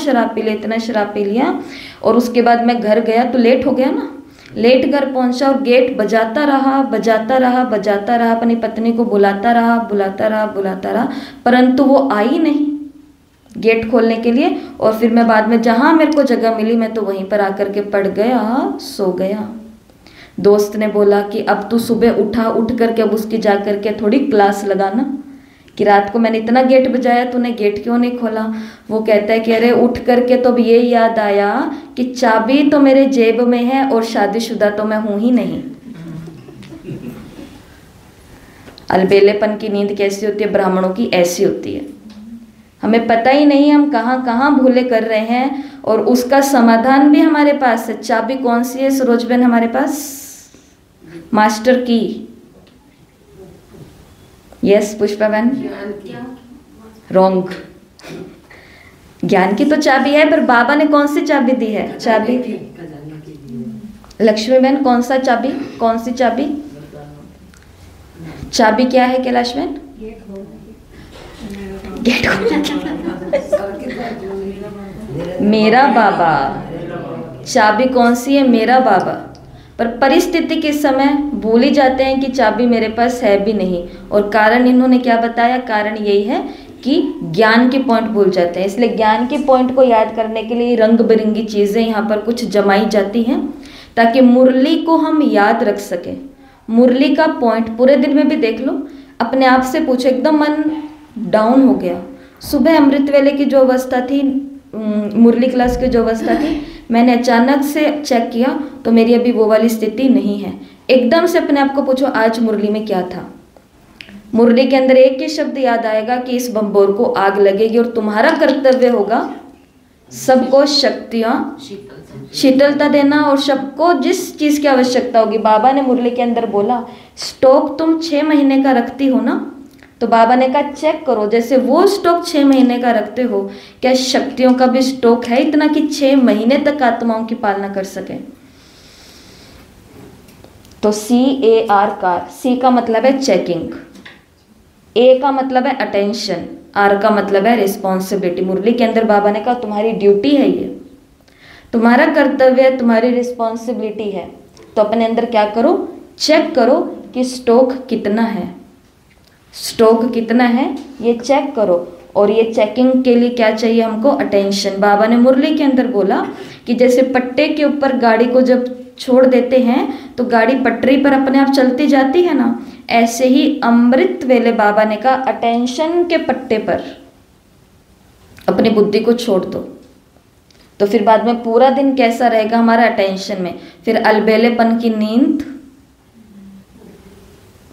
शराब पी लिया और उसके बाद मैं घर गया तो लेट हो गया ना, लेट घर पहुंचा और गेट बजाता रहा, अपनी पत्नी को बुलाता रहा, परंतु वो आई नहीं गेट खोलने के लिए। और फिर मैं बाद में जहाँ मेरे को जगह मिली मैं तो वहीं पर आकर के पड़ गया, सो गया। दोस्त ने बोला कि अब तू सुबह उठ करके अब उसकी जा करके थोड़ी क्लास लगाना कि रात को मैंने इतना गेट बजाया, तूने गेट क्यों नहीं खोला? वो कहता है कि अरे उठ करके तो अब ये याद आया कि चाबी तो मेरे जेब में है और शादीशुदा तो मैं हूं ही नहीं। अलबेलेपन की नींद कैसी होती है? ब्राह्मणों की ऐसी होती है। हमें पता ही नहीं हम कहाँ कहाँ भूले कर रहे हैं और उसका समाधान भी हमारे पास है। चाबी कौन सी है सरोज बहन हमारे पास? मास्टर की। यस पुष्पा बहन? रॉन्ग। ज्ञान की तो चाबी है, पर बाबा ने कौन सी चाबी दी है? चाबी लक्ष्मी बहन कौन सा चाबी? कौन सी चाबी? चाबी क्या है कैलाश बहन? गेट मेरा बाबा। चाबी कौन सी है? मेरा बाबा। पर परिस्थिति के समय भूल ही जाते हैं कि चाबी मेरे पास है भी नहीं। और कारण इन्होंने क्या बताया? कारण यही है कि ज्ञान के पॉइंट भूल जाते हैं। इसलिए ज्ञान के पॉइंट को याद करने के लिए रंग बिरंगी चीज़ें यहाँ पर कुछ जमाई जाती हैं ताकि मुरली को हम याद रख सकें। मुरली का पॉइंट पूरे दिन में भी देख लो, अपने आप से पूछो, एकदम मन डाउन हो गया, सुबह अमृत वेले की जो अवस्था थी, मुरली क्लास की जो अवस्था थी, मैंने अचानक से चेक किया तो मेरी अभी वो वाली स्थिति नहीं है। एकदम से अपने आप को पूछो आज मुरली में क्या था। मुरली के अंदर एक ही शब्द याद आएगा कि इस बम्बोर को आग लगेगी और तुम्हारा कर्तव्य होगा सबको शक्तियाँ शीतलता देना और सबको जिस चीज़ की आवश्यकता होगी। बाबा ने मुरली के अंदर बोला स्टॉक तुम 6 महीने का रखती हो ना, तो बाबा ने कहा चेक करो, जैसे वो स्टॉक 6 महीने का रखते हो, क्या शक्तियों का भी स्टॉक है इतना कि 6 महीने तक आत्माओं की पालना कर सके। तो CAR कार, C का मतलब है चेकिंग, A का मतलब है अटेंशन, R का मतलब है रिस्पॉन्सिबिलिटी। मुरली के अंदर बाबा ने कहा तुम्हारी ड्यूटी है, ये तुम्हारा कर्तव्य है, तुम्हारी रिस्पॉन्सिबिलिटी है। तो अपने अंदर क्या करो, चेक करो कि स्टॉक कितना है, स्टॉक कितना है ये चेक करो। और ये चेकिंग के लिए क्या चाहिए हमको? अटेंशन। बाबा ने मुरली के अंदर बोला कि जैसे पट्टे के ऊपर गाड़ी को जब छोड़ देते हैं तो गाड़ी पटरी पर अपने आप चलती जाती है ना, ऐसे ही अमृत वेले बाबा ने कहा अटेंशन के पट्टे पर अपनी बुद्धि को छोड़ दो। तो फिर बाद में पूरा दिन कैसा रहेगा हमारा? अटेंशन में। फिर अलबेलेपन की नींद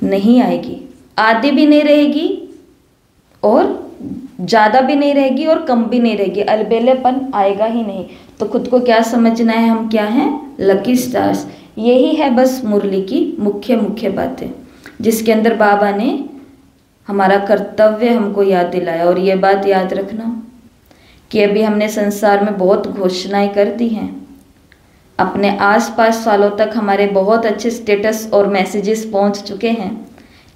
नहीं आएगी। आधी भी नहीं रहेगी और ज़्यादा भी नहीं रहेगी और कम भी नहीं रहेगी, अलबेलेपन आएगा ही नहीं। तो खुद को क्या समझना है, हम क्या हैं, लकी स्टार्स। यही है बस मुरली की मुख्य बातें, जिसके अंदर बाबा ने हमारा कर्तव्य हमको याद दिलाया। और ये बात याद रखना कि अभी हमने संसार में बहुत घोषणाएं कर दी हैं, अपने आसपास सालों तक हमारे बहुत अच्छे स्टेटस और मैसेजेस पहुंच चुके हैं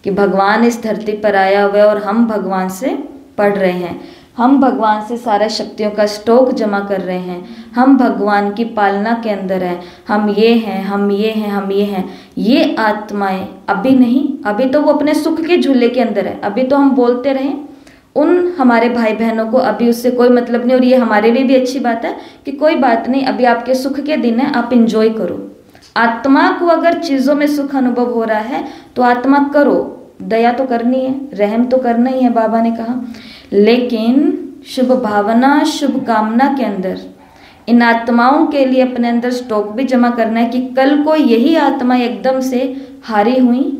कि भगवान इस धरती पर आया हुआ है और हम भगवान से पढ़ रहे हैं, हम भगवान से सारा शक्तियों का स्टॉक जमा कर रहे हैं, हम भगवान की पालना के अंदर हैं, हम ये हैं, हम ये हैं, हम ये हैं। ये आत्माएं अभी नहीं, अभी तो वो अपने सुख के झूले के अंदर है। अभी तो हम बोलते रहें, उन हमारे भाई बहनों को अभी उससे कोई मतलब नहीं। और ये हमारे लिए भी अच्छी बात है कि कोई बात नहीं, अभी आपके सुख के दिन है, आप इंजॉय करो। आत्मा को अगर चीज़ों में सुख अनुभव हो रहा है तो आत्मा करो, दया तो करनी है, रहम तो करना ही है, बाबा ने कहा। लेकिन शुभ भावना, शुभ कामना के अंदर इन आत्माओं के लिए अपने अंदर स्टॉक भी जमा करना है कि कल को यही आत्मा एकदम से हारी हुई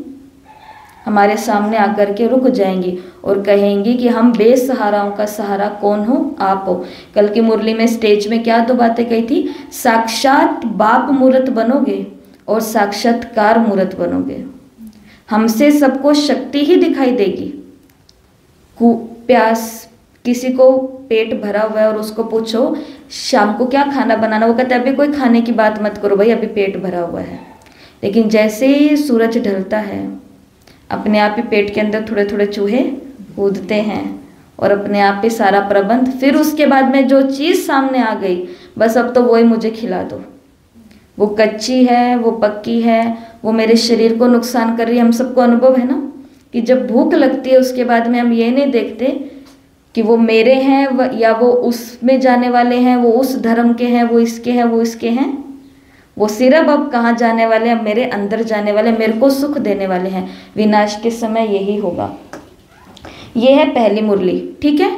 हमारे सामने आकर के रुक जाएंगी और कहेंगी कि हम बेसहाराओं का सहारा कौन हो, आप हो। कल की मुरली में स्टेज में क्या दो बातें कही थी, साक्षात बाप मूर्त बनोगे और साक्षात्कार मूर्त बनोगे। हमसे सबको शक्ति ही दिखाई देगी। प्यास, किसी को पेट भरा हुआ है और उसको पूछो शाम को क्या खाना बनाना, वो कहता है अभी कोई खाने की बात मत करो भाई, अभी पेट भरा हुआ है। लेकिन जैसे ही सूरज ढलता है अपने आप ही पेट के अंदर थोड़े थोड़े चूहे कूदते हैं और अपने आप ही सारा प्रबंध। फिर उसके बाद में जो चीज़ सामने आ गई, बस अब तो वही मुझे खिला दो। वो कच्ची है, वो पक्की है, वो मेरे शरीर को नुकसान कर रही है। हम सबको अनुभव है ना कि जब भूख लगती है उसके बाद में हम ये नहीं देखते कि वो मेरे हैं या वो उसमें जाने वाले हैं, वो उस धर्म के हैं, वो इसके हैं, वो इसके हैं। वो सिर्फ अब कहाँ जाने वाले हैं, मेरे अंदर जाने वाले, मेरे को सुख देने वाले हैं। विनाश के समय यही होगा। ये है पहली मुरली, ठीक है।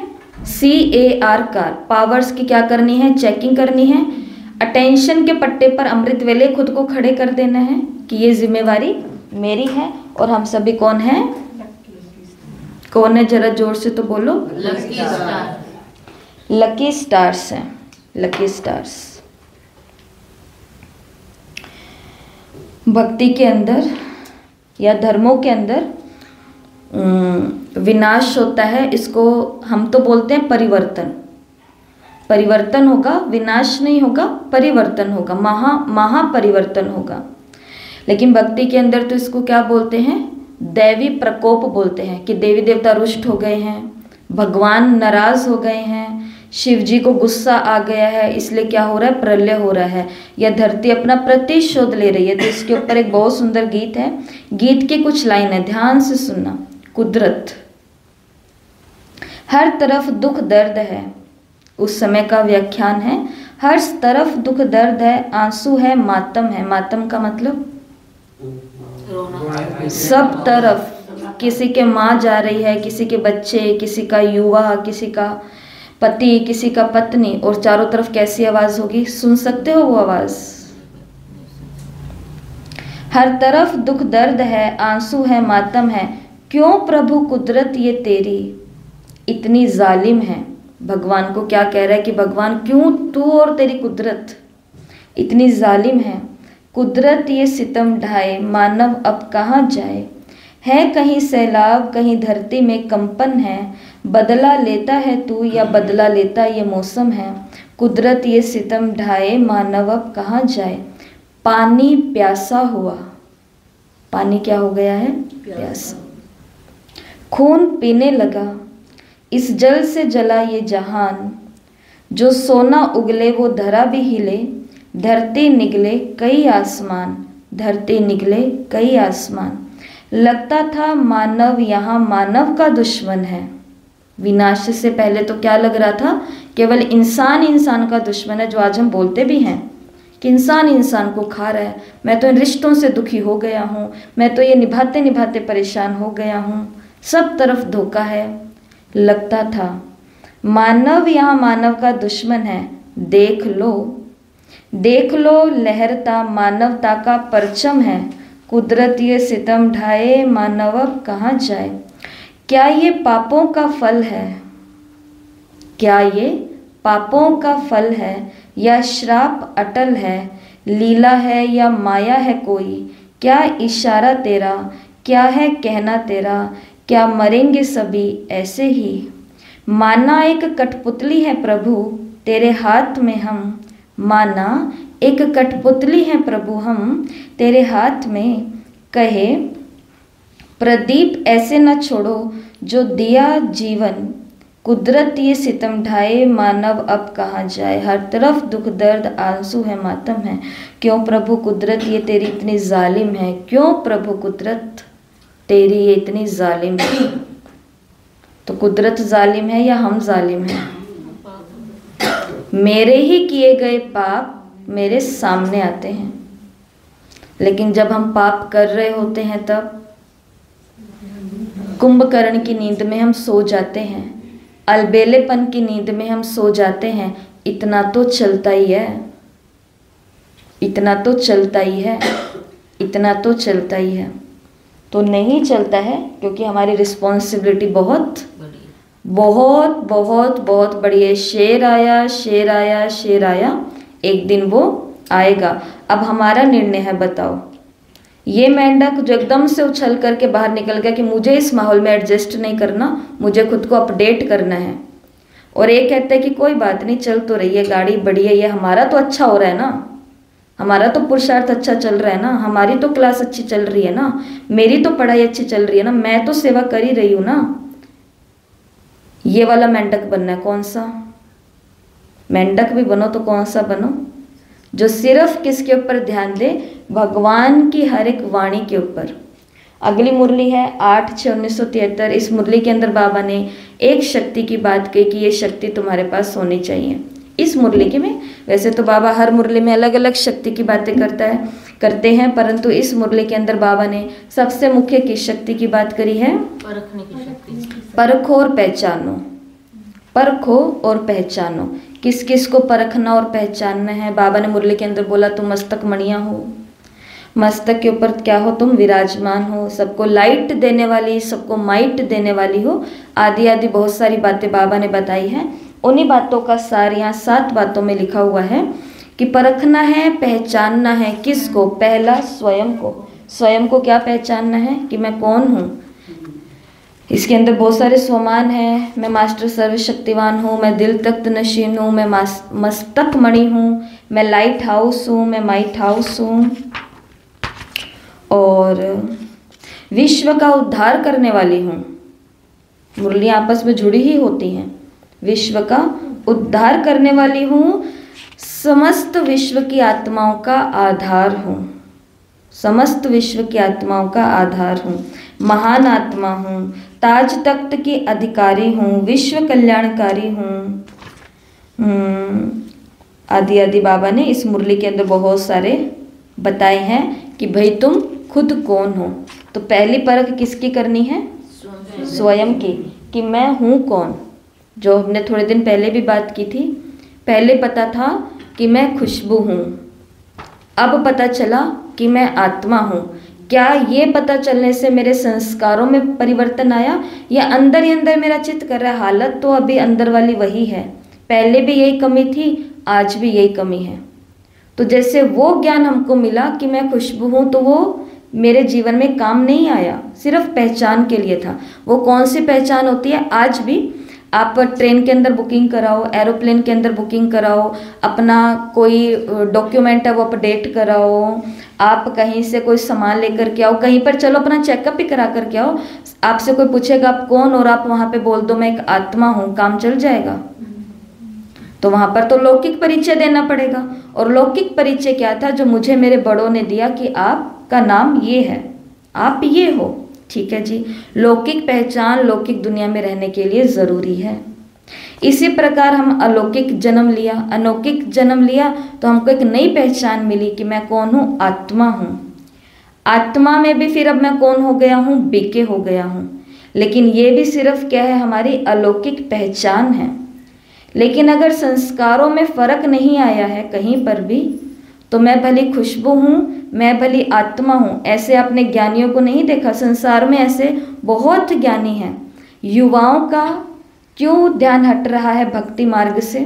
CAR कार, पावर्स की क्या करनी है, चेकिंग करनी है। अटेंशन के पट्टे पर अमृत वेले खुद को खड़े कर देना है कि ये जिम्मेवारी मेरी है। और हम सभी कौन हैं, कौन है, जरा जोर से तो बोलो। Lucky star. लकी स्टार्स हैं, लकी स्टार्स। भक्ति के अंदर या धर्मों के अंदर विनाश होता है, इसको हम तो बोलते हैं परिवर्तन। परिवर्तन होगा, विनाश नहीं होगा, परिवर्तन होगा, महापरिवर्तन होगा। लेकिन भक्ति के अंदर तो इसको क्या बोलते हैं, दैवी प्रकोप बोलते हैं कि देवी देवता रुष्ट हो गए हैं, भगवान नाराज हो गए हैं, शिव जी को गुस्सा आ गया है, इसलिए क्या हो रहा है, प्रलय हो रहा है, या धरती अपना प्रतिशोध ले रही है। तो इसके ऊपर एक बहुत सुंदर गीत है, गीत की कुछ लाइन है, ध्यान से सुनना। कुदरत, हर तरफ दुख दर्द है, उस समय का व्याख्यान है, हर तरफ दुख दर्द है, आंसू है, मातम है। मातम का मतलब सब तरफ, किसी के माँ जा रही है, किसी के बच्चे, किसी का युवा, किसी का पति, किसी का पत्नी, और चारों तरफ कैसी आवाज होगी, सुन सकते हो वो आवाज। हर तरफ दुख दर्द है, आंसू है, मातम है, क्यों प्रभु कुदरत ये तेरी इतनी जालिम है। भगवान को क्या कह रहा है कि भगवान क्यों तू और तेरी कुदरत इतनी जालिम है। कुदरत ये सितम ढाए, मानव अब कहाँ जाए, है कहीं सैलाब, कहीं धरती में कंपन है, बदला लेता है तू या बदला लेता ये मौसम है। कुदरत ये सितम ढाए, मानव अब कहाँ जाए। पानी प्यासा हुआ, पानी क्या हो गया है, प्यासा। खून पीने लगा, इस जल से जला ये जहान, जो सोना उगले वो धरा भी हिले, धरती निकले कई आसमान, धरती निकले कई आसमान। लगता था मानव यहाँ मानव का दुश्मन है। विनाश से पहले तो क्या लग रहा था, केवल इंसान इंसान का दुश्मन है, जो आज हम बोलते भी हैं कि इंसान इंसान को खा रहा है। मैं तो इन रिश्तों से दुखी हो गया हूँ, मैं तो ये निभाते निभाते परेशान हो गया हूँ, सब तरफ धोखा है। लगता था मानव यहाँ मानव का दुश्मन है। देख लो, देख लो, लहरता मानवता का परचम है। कुदरत ये सितम ढाए, मानव अब कहाँ जाए। क्या ये पापों का फल है, क्या ये पापों का फल है, या श्राप अटल है, लीला है या माया है कोई। क्या इशारा तेरा, क्या है कहना तेरा, क्या मरेंगे सभी ऐसे ही। माना एक कठपुतली है प्रभु तेरे हाथ में हम, माना एक कठपुतली है प्रभु हम तेरे हाथ में। कहे प्रदीप ऐसे न छोड़ो जो दिया जीवन, कुदरत ये सितम ढाए, मानव अब कहाँ जाए। हर तरफ दुख दर्द आंसू है, मातम है। क्यों प्रभु कुदरत ये तेरी इतनी जालिम है, क्यों प्रभु कुदरत तेरी ये इतनी जालिम है। तो कुदरत जालिम है या हम जालिम हैं। मेरे ही किए गए पाप मेरे सामने आते हैं, लेकिन जब हम पाप कर रहे होते हैं तब कुंभकर्ण की नींद में हम सो जाते हैं, अलबेलेपन की नींद में हम सो जाते हैं। इतना तो चलता ही है, इतना तो चलता ही है, इतना तो चलता ही है। तो नहीं चलता है क्योंकि हमारी रिस्पॉन्सिबिलिटी बहुत बहुत बहुत बहुत बड़ी है। शेर आया शेर आया शेर आया, एक दिन वो आएगा। अब हमारा निर्णय है, बताओ। ये मेंढक जो एकदम से उछल करके बाहर निकल गया कि मुझे इस माहौल में एडजस्ट नहीं करना, मुझे खुद को अपडेट करना है, और ये कहते हैं कि कोई बात नहीं, चल तो रही है गाड़ी बढ़िया, ये हमारा तो अच्छा हो रहा है ना, हमारा तो पुरुषार्थ अच्छा चल रहा है ना, हमारी तो क्लास अच्छी चल रही है ना, मेरी तो पढ़ाई अच्छी चल रही है ना, मैं तो सेवा कर ही रही हूँ ना। ये वाला मेंढक बनना है। कौन सा मेंढक भी बनो तो कौन सा बनो, जो सिर्फ किसके ऊपर ध्यान दे, भगवान की हर एक वाणी के ऊपर। अगली मुरली है 8/6/1973। इस मुरली के अंदर बाबा ने एक शक्ति की बात कही कि ये शक्ति तुम्हारे पास होनी चाहिए। इस मुरली के में, वैसे तो बाबा हर मुरली में अलग अलग शक्ति की बातें करते हैं, परंतु इस मुरली के अंदर बाबा ने सबसे मुख्य किस शक्ति की बात करी है, परखने की शक्ति। परखो और पहचानो, परखो और पहचानो। किस किस को परखना और पहचानना है। बाबा ने मुरली के अंदर बोला तुम मस्तक मणियाँ हो, मस्तक के ऊपर क्या हो, तुम विराजमान हो, सबको लाइट देने वाली, सबको माइट देने वाली हो, आदि आदि बहुत सारी बातें बाबा ने बताई हैं। उन्हीं बातों का सार यहाँ 7 बातों में लिखा हुआ है कि परखना है, पहचानना है। किसको? पहला स्वयं को। स्वयं को क्या पहचानना है कि मैं कौन हूँ। इसके अंदर बहुत सारे स्वमान हैं। मैं मास्टर सर्वशक्तिवान हूँ, मैं दिल तख्त नशीन हूँ, मैं मस्तक मणि हूँ, मैं लाइट हाउस हूँ, मैं माइट हाउस हूँ, और विश्व का उद्धार करने वाली हूँ। मुरलियाँ आपस में जुड़ी ही होती हैं। विश्व का उद्धार करने वाली हूँ, समस्त विश्व की आत्माओं का आधार हूँ, समस्त विश्व की आत्माओं का आधार हूँ, महान आत्मा हूँ, ताज तख्त की अधिकारी हूँ, विश्व कल्याणकारी हूँ, आदि आदि बाबा ने इस मुरली के अंदर बहुत सारे बताए हैं कि भाई तुम खुद कौन हो। तो पहली परख किसकी करनी है? स्वयं की, कि मैं हूँ कौन। जो हमने थोड़े दिन पहले भी बात की थी। पहले पता था कि मैं खुशबू हूँ, अब पता चला कि मैं आत्मा हूँ। क्या ये पता चलने से मेरे संस्कारों में परिवर्तन आया, या अंदर ही अंदर मेरा चित्त कर रहा है? हालत तो अभी अंदर वाली वही है, पहले भी यही कमी थी, आज भी यही कमी है। तो जैसे वो ज्ञान हमको मिला कि मैं खुशबू हूँ, तो वो मेरे जीवन में काम नहीं आया, सिर्फ पहचान के लिए था। वो कौन सी पहचान होती है? आज भी आप ट्रेन के अंदर बुकिंग कराओ, एरोप्लेन के अंदर बुकिंग कराओ, अपना कोई डॉक्यूमेंट है वो अपडेट कराओ, आप कहीं से कोई सामान लेकर के आओ, कहीं पर चलो अपना चेकअप ही करा करके आओ, आपसे कोई पूछेगा आप कौन, और आप वहाँ पे बोल दो मैं एक आत्मा हूँ, काम चल जाएगा। तो वहाँ पर तो लौकिक परिचय देना पड़ेगा। और लौकिक परिचय क्या था? जो मुझे मेरे बड़ों ने दिया कि आपका नाम ये है, आप ये हो। ठीक है जी, लौकिक पहचान लौकिक दुनिया में रहने के लिए ज़रूरी है। इसी प्रकार हम अलौकिक जन्म लिया, अलौकिक जन्म लिया, तो हमको एक नई पहचान मिली कि मैं कौन हूँ? आत्मा हूँ। आत्मा में भी फिर अब मैं कौन हो गया हूँ? बीके हो गया हूँ। लेकिन ये भी सिर्फ क्या है? हमारी अलौकिक पहचान है। लेकिन अगर संस्कारों में फर्क नहीं आया है कहीं पर भी, तो मैं भली खुशबू हूँ, मैं भली आत्मा हूँ। ऐसे आपने ज्ञानियों को नहीं देखा? संसार में ऐसे बहुत ज्ञानी हैं। युवाओं का क्यों ध्यान हट रहा है भक्ति मार्ग से?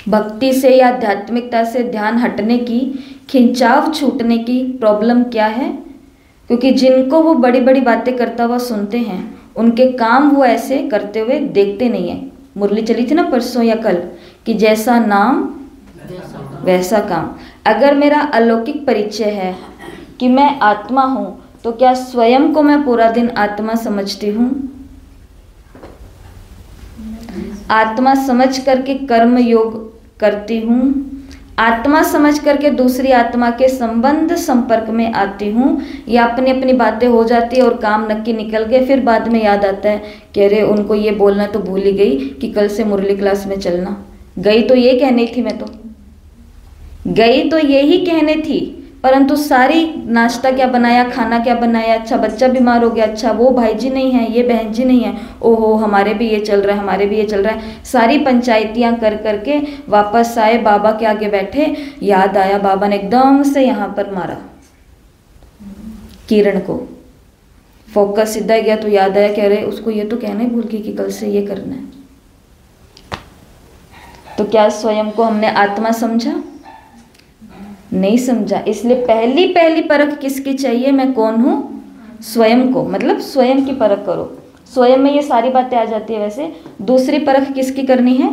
भक्ति से या आध्यात्मिकता से ध्यान हटने की, खिंचाव छूटने की प्रॉब्लम क्या है? क्योंकि जिनको वो बड़ी बड़ी बातें करता हुआ सुनते हैं, उनके काम वो ऐसे करते हुए देखते नहीं हैं। मुरली चली थी ना परसों या कल कि जैसा नाम वैसा काम। अगर मेरा अलौकिक परिचय है कि मैं आत्मा हूँ, तो क्या स्वयं को मैं पूरा दिन आत्मा समझती हूँ? आत्मा समझ करके कर्म योग करती हूँ? आत्मा समझ करके दूसरी आत्मा के संबंध संपर्क में आती हूँ? या अपनी अपनी बातें हो जाती है और काम नक्की निकल गए, फिर बाद में याद आता है कि अरे उनको ये बोलना तो भूल ही गई कि कल से मुरली क्लास में चलना। गई तो ये कहनी थी, मैं तो गई तो यही कहने थी, परंतु सारी नाश्ता क्या बनाया, खाना क्या बनाया, अच्छा बच्चा बीमार हो गया, अच्छा वो भाई जी नहीं है, ये बहन जी नहीं है, ओहो हमारे भी ये चल रहा है, हमारे भी ये चल रहा है। सारी पंचायतियाँ कर करके वापस आए, बाबा के आगे बैठे, याद आया बाबा ने एकदम से यहाँ पर मारा किरण को, फोकस सीधा गया तो याद आया कह रहे उसको ये तो कहना ही भूल गई कि कल से ये करना है। तो क्या स्वयं को हमने आत्मा समझा? नहीं समझा। इसलिए पहली पहली परख किसकी चाहिए? मैं कौन हूँ? स्वयं को, मतलब स्वयं की परख करो। स्वयं में ये सारी बातें आ जाती है। वैसे दूसरी परख किसकी करनी है?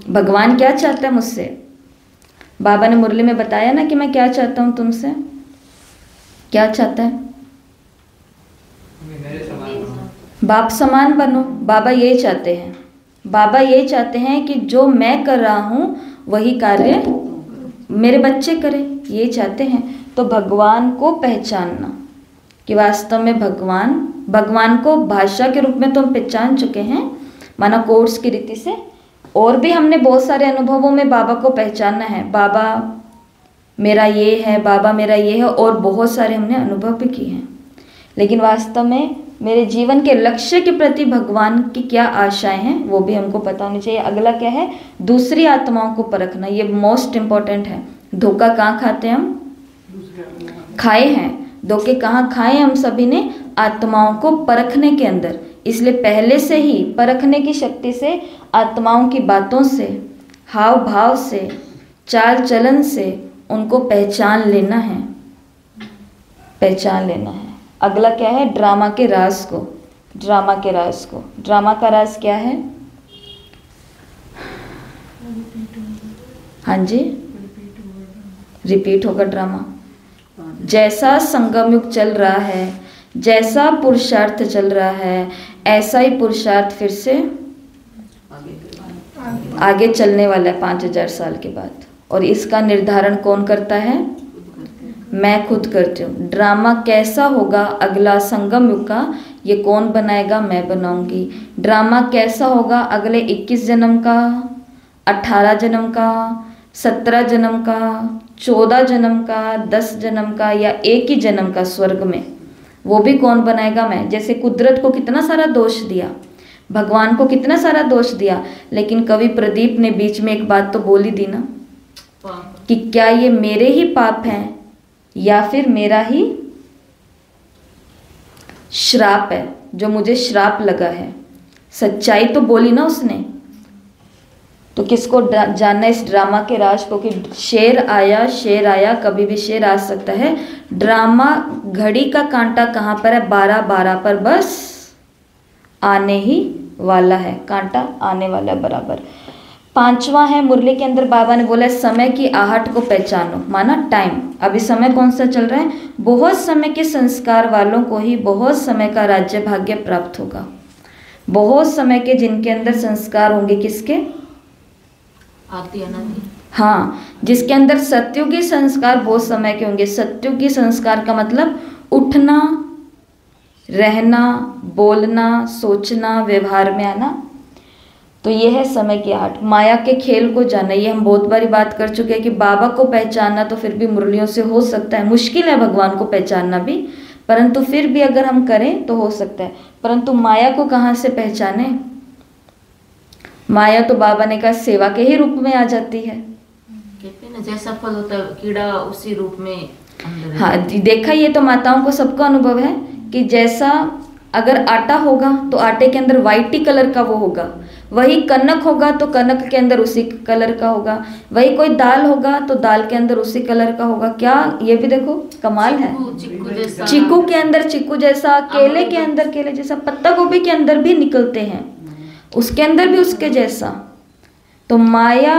भगवान क्या चाहता है मुझसे? बाबा ने मुरली में बताया ना कि मैं क्या चाहता हूँ तुमसे। क्या चाहता है? बाप समान बनो। बाबा ये चाहते हैं। बाबा ये चाहते हैं कि जो मैं कर रहा हूँ वही कार्य मेरे बच्चे करें, ये चाहते हैं। तो भगवान को पहचानना कि वास्तव में भगवान को भाषा के रूप में तो हम पहचान चुके हैं, माना कोर्स की रीति से। और भी हमने बहुत सारे अनुभवों में बाबा को पहचानना है। बाबा मेरा ये है, बाबा मेरा ये है, और बहुत सारे हमने अनुभव भी किए हैं। लेकिन वास्तव में मेरे जीवन के लक्ष्य के प्रति भगवान की क्या आशाएं हैं वो भी हमको पता होनी चाहिए। अगला क्या है? दूसरी आत्माओं को परखना। ये मोस्ट इम्पॉर्टेंट है। धोखा कहाँ खाते हैं हम? खाए हैं। धोखे कहाँ खाए हम सभी ने? आत्माओं को परखने के अंदर। इसलिए पहले से ही परखने की शक्ति से, आत्माओं की बातों से, हाव भाव से, चाल चलन से उनको पहचान लेना है, पहचान लेना है। अगला क्या है? ड्रामा के राज को। ड्रामा के राज को। ड्रामा का राज क्या है? हाँ जी, रिपीट होगा ड्रामा। जैसा संगम युग चल रहा है, जैसा पुरुषार्थ चल रहा है, ऐसा ही पुरुषार्थ फिर से आगे चलने वाला है 5000 साल के बाद। और इसका निर्धारण कौन करता है? मैं खुद करती हूँ। ड्रामा कैसा होगा अगला संगम युग का, ये कौन बनाएगा? मैं बनाऊंगी। ड्रामा कैसा होगा अगले 21 जन्म का, 18 जन्म का, 17 जन्म का, 14 जन्म का, 10 जन्म का, या एक ही जन्म का स्वर्ग में, वो भी कौन बनाएगा? मैं। जैसे कुदरत को कितना सारा दोष दिया, भगवान को कितना सारा दोष दिया, लेकिन कवि प्रदीप ने बीच में एक बात तो बोली दी ना कि क्या ये मेरे ही पाप हैं या फिर मेरा ही श्राप है, जो मुझे श्राप लगा है। सच्चाई तो बोली ना उसने। तो किसको जानना इस ड्रामा के राज को? कि शेर आया, कभी भी शेर आ सकता है। ड्रामा घड़ी का कांटा कहाँ पर है? 12 पर बस आने ही वाला है, कांटा आने वाला है बराबर। 5वां है मुरली के अंदर बाबा ने बोला समय की आहट को पहचानो, माना टाइम। अभी समय कौन सा चल रहा है? बहुत समय के संस्कार वालों को ही बहुत समय का राज्य भाग्य प्राप्त होगा। बहुत समय के जिनके अंदर संस्कार होंगे, किसके? आती अनादि। हाँ, जिसके अंदर सत्युगी संस्कार बहुत समय के होंगे। सत्युगी संस्कार का मतलब उठना, रहना, बोलना, सोचना, व्यवहार में आना। तो ये है समय की आहट। माया के खेल को जाना, ये हम बहुत बारी बात कर चुके हैं कि बाबा को पहचानना तो फिर भी मुरलियों से हो सकता है। मुश्किल है भगवान को पहचानना भी, परंतु फिर भी अगर हम करें तो हो सकता है। परंतु माया को कहाँ से पहचाने? माया तो बाबा ने कहा सेवा के ही रूप में आ जाती है। कहते है ना, जैसा फल होता है कीड़ा उसी रूप में अंदर है। हाँ देखा, ये तो माताओं को सबको अनुभव है कि जैसा अगर आटा होगा तो आटे के अंदर वाइट ही कलर का वो होगा, वही कनक होगा तो कनक के अंदर उसी कलर का होगा, वही कोई दाल होगा तो दाल के अंदर उसी कलर का होगा। क्या ये भी देखो कमाल है। चिक्कू जैसा, चीकू के अंदर चीकू जैसा, केले के अंदर केले जैसा, पत्ता गोभी के अंदर भी निकलते हैं, उसके अंदर भी उसके जैसा। तो माया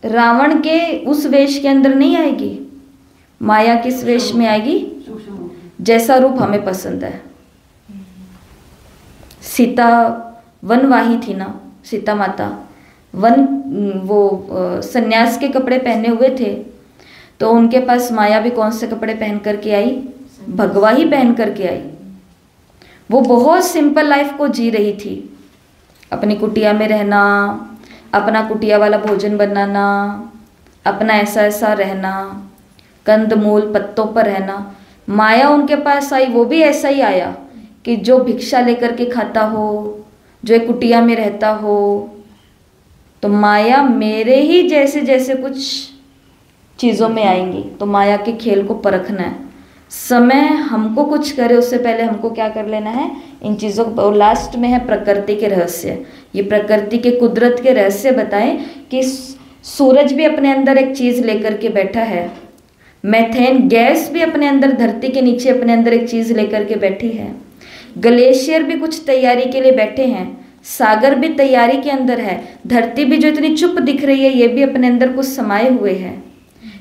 रावण के उस वेश के अंदर नहीं आएगी, माया किस वेश में आएगी? जैसा रूप हमें पसंद है। सीता वनवाही थी ना, सीता माता सन्यास के कपड़े पहने हुए थे, तो उनके पास माया भी कौन से कपड़े पहन करके आई? भगवा ही पहन करके आई। वो बहुत सिंपल लाइफ को जी रही थी, अपनी कुटिया में रहना, अपना कुटिया वाला भोजन बनाना, अपना ऐसा ऐसा रहना, कंद मूल पत्तों पर रहना। माया उनके पास आई, वो भी ऐसा ही आया कि जो भिक्षा लेकर के खाता हो, जो एक कुटिया में रहता हो। तो माया मेरे ही जैसे जैसे कुछ चीज़ों में आएंगी, तो माया के खेल को परखना है। समय हमको कुछ करे उससे पहले हमको क्या कर लेना है? इन चीज़ों को। लास्ट में है प्रकृति के रहस्य। ये प्रकृति के कुदरत के रहस्य बताएं कि सूरज भी अपने अंदर एक चीज़ लेकर के बैठा है, मेथेन गैस भी अपने अंदर धरती के नीचे अपने अंदर एक चीज़ लेकर के बैठी है, ग्लेशियर भी कुछ तैयारी के लिए बैठे हैं, सागर भी तैयारी के अंदर है, धरती भी जो इतनी चुप दिख रही है ये भी अपने अंदर कुछ समाये हुए है।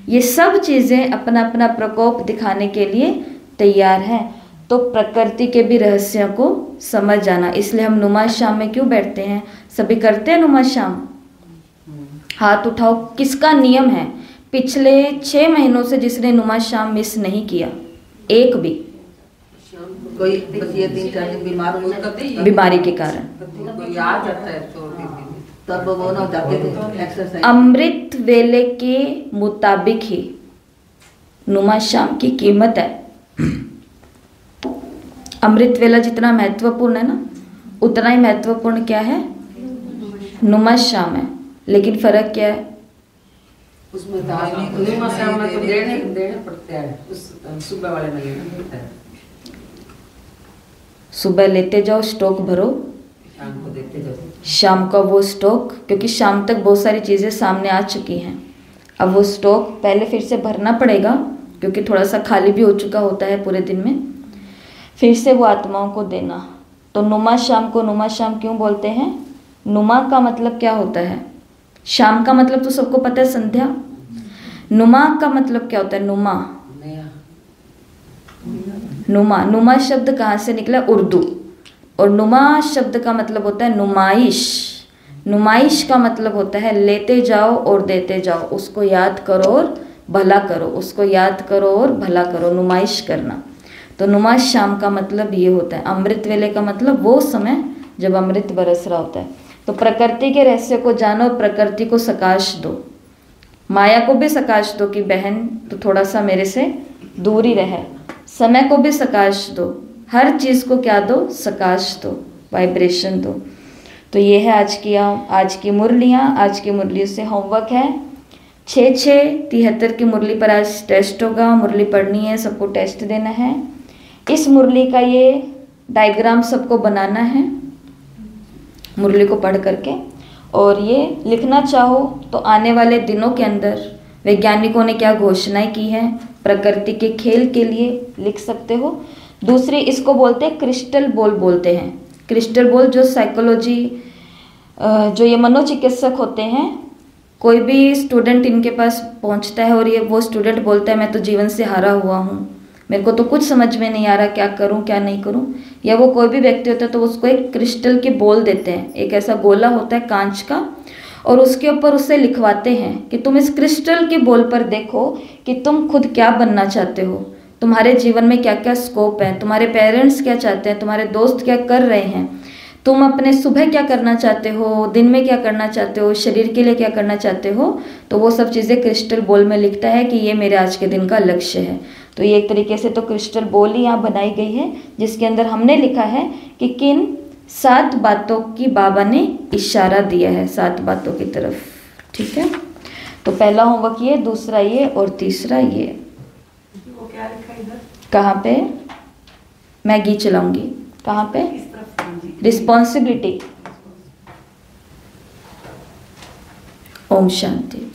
ये सब चीज़ें अपना अपना प्रकोप दिखाने के लिए तैयार हैं। तो प्रकृति के भी रहस्यों को समझ जाना। इसलिए हम नुमा शाम में क्यों बैठते हैं? सभी करते हैं नुमा शाम? हाथ उठाओ, किसका नियम है पिछले 6 महीनों से जिसने नुमा शाम मिस नहीं किया? एक भी? कोई बस ये 3-4 दिन बीमार हो जाते, बीमारी के कारण कोई आ जाता है तो तब वो ना जाते थे एक्सरसाइज। अमृत वेले के मुताबिक ही नुमा शाम की कीमत है। अमृत वेला जितना महत्वपूर्ण है ना, उतना ही महत्वपूर्ण क्या है? नुमा शाम है। लेकिन फर्क क्या है? उसमें नुमा शाम में तो देने पड़ते हैं, उस सुबह वाले में लेना पड़ता है। सुबह लेते जाओ, स्टॉक भरो, शाम को देते जाओ, शाम का वो स्टॉक, क्योंकि शाम तक बहुत सारी चीज़ें सामने आ चुकी हैं। अब वो स्टॉक पहले फिर से भरना पड़ेगा, क्योंकि थोड़ा सा खाली भी हो चुका होता है पूरे दिन में, फिर से वो आत्माओं को देना। तो नुमा शाम को नुमा शाम क्यों बोलते हैं? नुमा का मतलब क्या होता है? शाम का मतलब तो सबको पता है, संध्या। नुमा का मतलब क्या होता है? नुमा, नुमा, नुमा शब्द कहाँ से निकला? उर्दू। और नुमा शब्द का मतलब होता है नुमाइश। नुमाइश का मतलब होता है लेते जाओ और देते जाओ, उसको याद करो और भला करो, उसको याद करो और भला करो, नुमाइश करना। तो नुमा शाम का मतलब ये होता है। अमृत वेले का मतलब वो समय जब अमृत बरस रहा होता है। तो प्रकृति के रहस्य को जानो, प्रकृति को सकाश दो, माया को भी सकाश दो कि बहन तो थोड़ा सा मेरे से दूर ही रहे। समय को भी सकाश दो, हर चीज़ को क्या दो? सकाश दो, वाइब्रेशन दो। तो ये है आज की मुरलियाँ। आज की मुरलियों से होमवर्क है 6-6-73 की मुरली पर आज टेस्ट होगा। मुरली पढ़नी है, सबको टेस्ट देना है। इस मुरली का ये डायग्राम सबको बनाना है मुरली को पढ़ करके, और ये लिखना चाहो तो आने वाले दिनों के अंदर वैज्ञानिकों ने क्या घोषणाएं की हैं प्रकृति के खेल के लिए लिख सकते हो। दूसरी इसको बोलते हैं क्रिस्टल बॉल बोलते हैं। क्रिस्टल बॉल जो साइकोलॉजी जो ये मनोचिकित्सक होते हैं, कोई भी स्टूडेंट इनके पास पहुंचता है और ये वो स्टूडेंट बोलता है मैं तो जीवन से हारा हुआ हूँ, मेरे को तो कुछ समझ में नहीं आ रहा, क्या करूँ क्या नहीं करूँ, या वो कोई भी व्यक्ति होता है तो उसको एक क्रिस्टल के बॉल देते हैं। एक ऐसा गोला होता है कांच का, और उसके ऊपर उससे लिखवाते हैं कि तुम इस क्रिस्टल के बॉल पर देखो कि तुम खुद क्या बनना चाहते हो, तुम्हारे जीवन में क्या क्या स्कोप है, तुम्हारे पेरेंट्स क्या चाहते हैं, तुम्हारे दोस्त क्या कर रहे हैं, तुम अपने सुबह क्या करना चाहते हो, दिन में क्या करना चाहते हो, शरीर के लिए क्या करना चाहते हो। तो वो सब चीज़ें क्रिस्टल बॉल में लिखता है कि ये मेरे आज के दिन का लक्ष्य है। तो ये एक तरीके से तो क्रिस्टल बॉल ही यहाँ बनाई गई है, जिसके अंदर हमने लिखा है कि किन 7 बातों की बाबा ने इशारा दिया है, 7 बातों की तरफ। ठीक है, तो पहला होमवर्क ये, दूसरा ये और तीसरा ये। वो क्या लिखा है इधर? कहाँ पे? मैगी चलाऊंगी। कहाँ पे? इस तरफ। हाँ जी। रिस्पॉन्सिबिलिटी। ओम शांति।